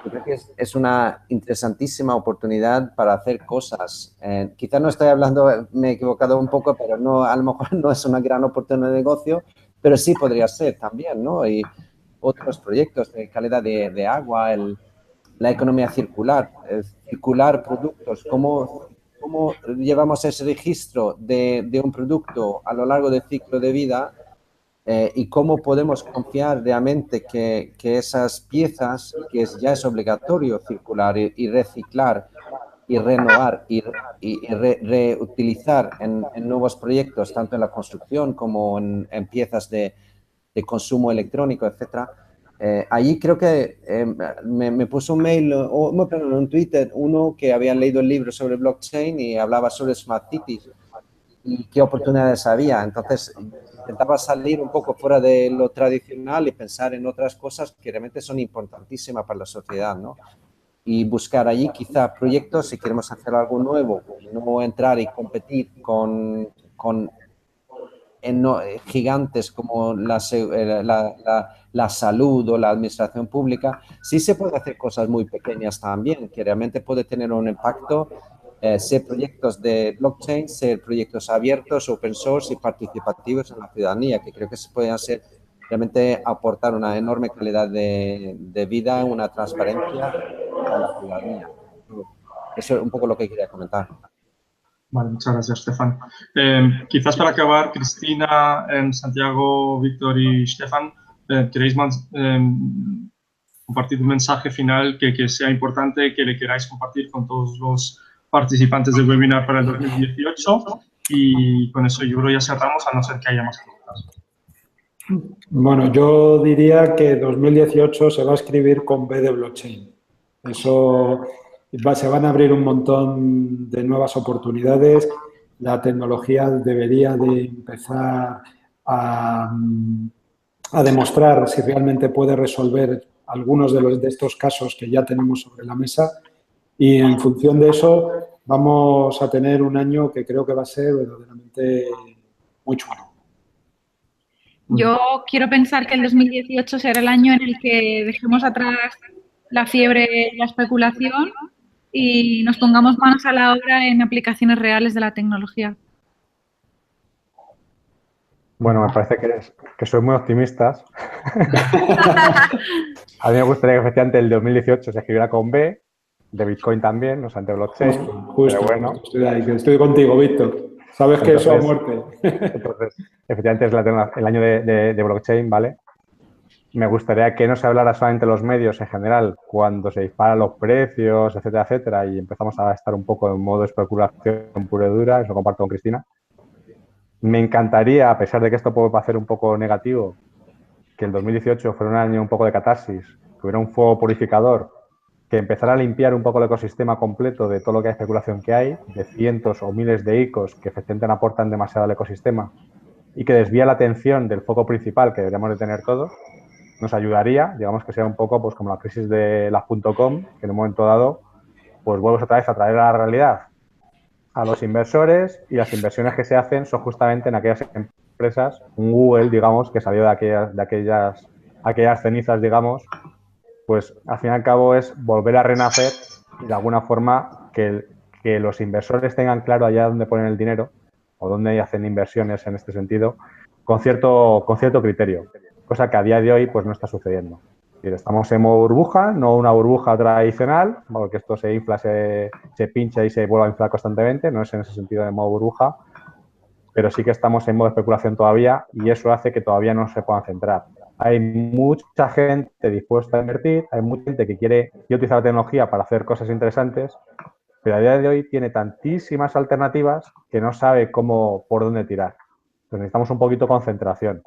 yo creo que es una interesantísima oportunidad para hacer cosas. Quizás no estoy hablando, me he equivocado un poco, pero no, a lo mejor no es una gran oportunidad de negocio, pero sí podría ser también, ¿no? Y otros proyectos de calidad de agua, la economía circular, circular productos, cómo llevamos ese registro de un producto a lo largo del ciclo de vida y cómo podemos confiar realmente que esas piezas, que ya es obligatorio circular y reciclar y renovar y reutilizar en nuevos proyectos, tanto en la construcción como en piezas de consumo electrónico, etcétera. Allí creo que me puso un mail, perdón, un Twitter, uno que había leído el libro sobre blockchain y hablaba sobre Smart Cities y qué oportunidades había. Entonces, intentaba salir un poco fuera de lo tradicional y pensar en otras cosas que realmente son importantísimas para la sociedad, ¿no? Y buscar allí quizá proyectos si queremos hacer algo nuevo, no entrar y competir con gigantes como la salud o la administración pública. Sí se puede hacer cosas muy pequeñas también, que realmente puede tener un impacto, ser proyectos de blockchain, ser proyectos abiertos, open source y participativos en la ciudadanía, que creo que se pueden hacer realmente aportar una enorme calidad de vida, una transparencia a la ciudadanía. Eso es un poco lo que quería comentar. Vale, muchas gracias, Stefan. Quizás para acabar, Cristina, Santiago, Víctor y Stefan, ¿queréis compartir un mensaje final que sea importante, que le queráis compartir con todos los participantes del webinar para el 2018? Y con eso yo creo ya cerramos, a no ser que haya más preguntas. Bueno, yo diría que 2018 se va a escribir con B de blockchain. Eso se van a abrir un montón de nuevas oportunidades. La tecnología debería de empezar a demostrar si realmente puede resolver algunos de estos casos que ya tenemos sobre la mesa Y en función de eso vamos a tener un año que creo que va a ser verdaderamente muy chulo. Yo quiero pensar que el 2018 será el año en el que dejemos atrás la fiebre y la especulación y nos pongamos manos a la obra en aplicaciones reales de la tecnología. Bueno, me parece que sois muy optimistas. A mí me gustaría que efectivamente el 2018 se escribiera con B, de Bitcoin también, no obstante blockchain. Justo, pero bueno. Estoy contigo, Víctor. Sabes que eso a muerte. Entonces, efectivamente es el año de blockchain, ¿vale? Me gustaría que no se hablara solamente de los medios en general, cuando se disparan los precios, etcétera, etcétera, y empezamos a estar un poco en modo especulación pura y dura, eso lo comparto con Cristina. Me encantaría, a pesar de que esto puede parecer un poco negativo, que el 2018 fuera un año un poco de catarsis, que hubiera un fuego purificador, que empezara a limpiar un poco el ecosistema completo de todo lo que hay especulación que hay, de cientos o miles de ICOs que efectivamente aportan demasiado al ecosistema y que desvía la atención del foco principal que deberíamos de tener todos, nos ayudaría, digamos que sea un poco pues como la crisis de las .com, que en un momento dado pues vuelves otra vez a traer a la realidad a los inversores, y las inversiones que se hacen son justamente en aquellas empresas, un Google, digamos, que salió de aquellas cenizas, digamos, pues al fin y al cabo es volver a renacer y de alguna forma que los inversores tengan claro allá dónde ponen el dinero o dónde hacen inversiones en este sentido con cierto criterio, cosa que a día de hoy pues no está sucediendo. Estamos en modo burbuja, no una burbuja tradicional, porque esto se infla, se pincha y se vuelve a inflar constantemente, no es en ese sentido de modo burbuja, pero sí que estamos en modo especulación todavía y eso hace que todavía no se puedan centrar. Hay mucha gente dispuesta a invertir, hay mucha gente que quiere utilizar la tecnología para hacer cosas interesantes, pero a día de hoy tiene tantísimas alternativas que no sabe por dónde tirar. Entonces necesitamos un poquito de concentración.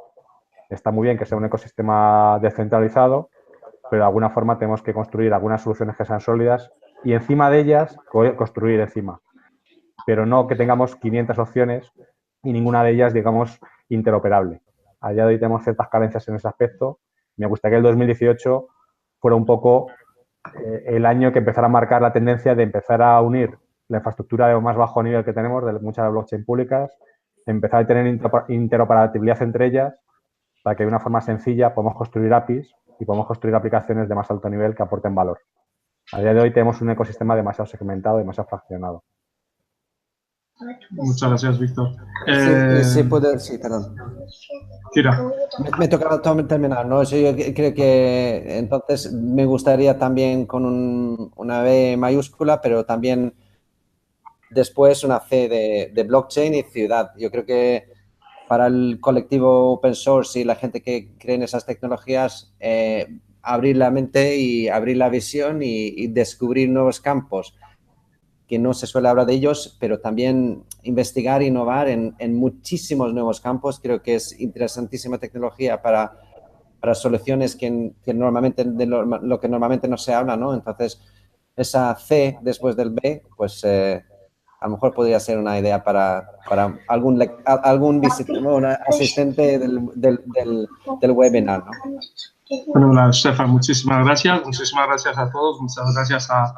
Está muy bien que sea un ecosistema descentralizado, pero de alguna forma tenemos que construir algunas soluciones que sean sólidas y encima de ellas construir encima. Pero no que tengamos 500 opciones y ninguna de ellas, digamos, interoperable. A día de hoy tenemos ciertas carencias en ese aspecto. Me gustaría que el 2018 fuera un poco el año que empezara a marcar la tendencia de empezar a unir la infraestructura de más bajo nivel que tenemos, de muchas blockchain públicas, empezar a tener interoperabilidad entre ellas, para que de una forma sencilla podamos construir APIs y podamos construir aplicaciones de más alto nivel que aporten valor. A día de hoy tenemos un ecosistema demasiado segmentado, demasiado fraccionado. Muchas gracias, Víctor. Sí, perdón. Tira. Me toca terminar, ¿no? Yo creo que entonces me gustaría también con una B mayúscula, pero también después una C de blockchain y ciudad. Yo creo que para el colectivo open source y la gente que cree en esas tecnologías, abrir la mente y abrir la visión y descubrir nuevos campos que no se suele hablar de ellos, pero también investigar e innovar en muchísimos nuevos campos. Creo que es interesantísima tecnología para soluciones que normalmente, de lo que normalmente no se habla, ¿no? Entonces, esa C después del B, pues a lo mejor podría ser una idea para algún asistente del webinar, ¿no? Bueno, Stefan, muchísimas gracias. Muchísimas gracias a todos. Muchas gracias a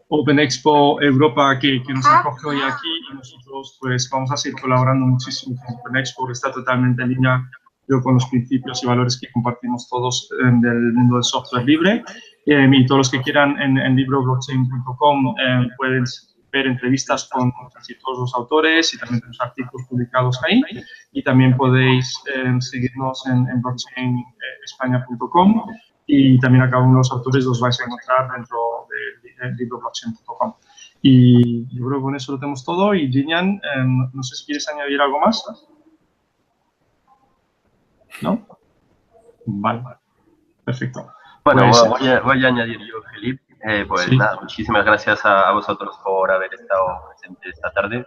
Open Expo Europa que nos acoge hoy aquí, y nosotros pues vamos a seguir colaborando muchísimo con Open Expo, que está totalmente en línea con los principios y valores que compartimos todos del mundo del software libre. Y todos los que quieran en libroblockchain.com pueden ver entrevistas con casi todos los autores y también tenemos artículos publicados ahí. Y también podéis seguirnos en blockchainespaña.com. Y también a cada uno de los autores los vais a encontrar dentro del libro blockchain.com. Y yo creo que con eso lo tenemos todo. Y Ginian, no sé si quieres añadir algo más. ¿No? Vale. Perfecto. Bueno, pues, voy a añadir yo, Felipe. Pues sí. nada, muchísimas gracias a vosotros por haber estado presente esta tarde.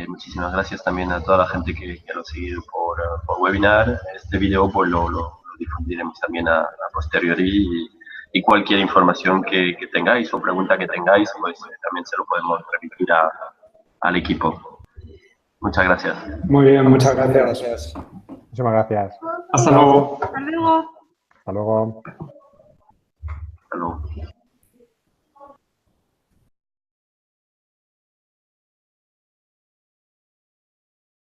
Muchísimas gracias también a toda la gente que lo ha seguido por webinar. Este video pues lo difundiremos también a posteriori y cualquier información que tengáis o pregunta que tengáis, pues también se lo podemos remitir al equipo. Muchas gracias. Muy bien, muchas gracias. Muchísimas gracias. Hasta luego. Hasta luego. Hasta luego.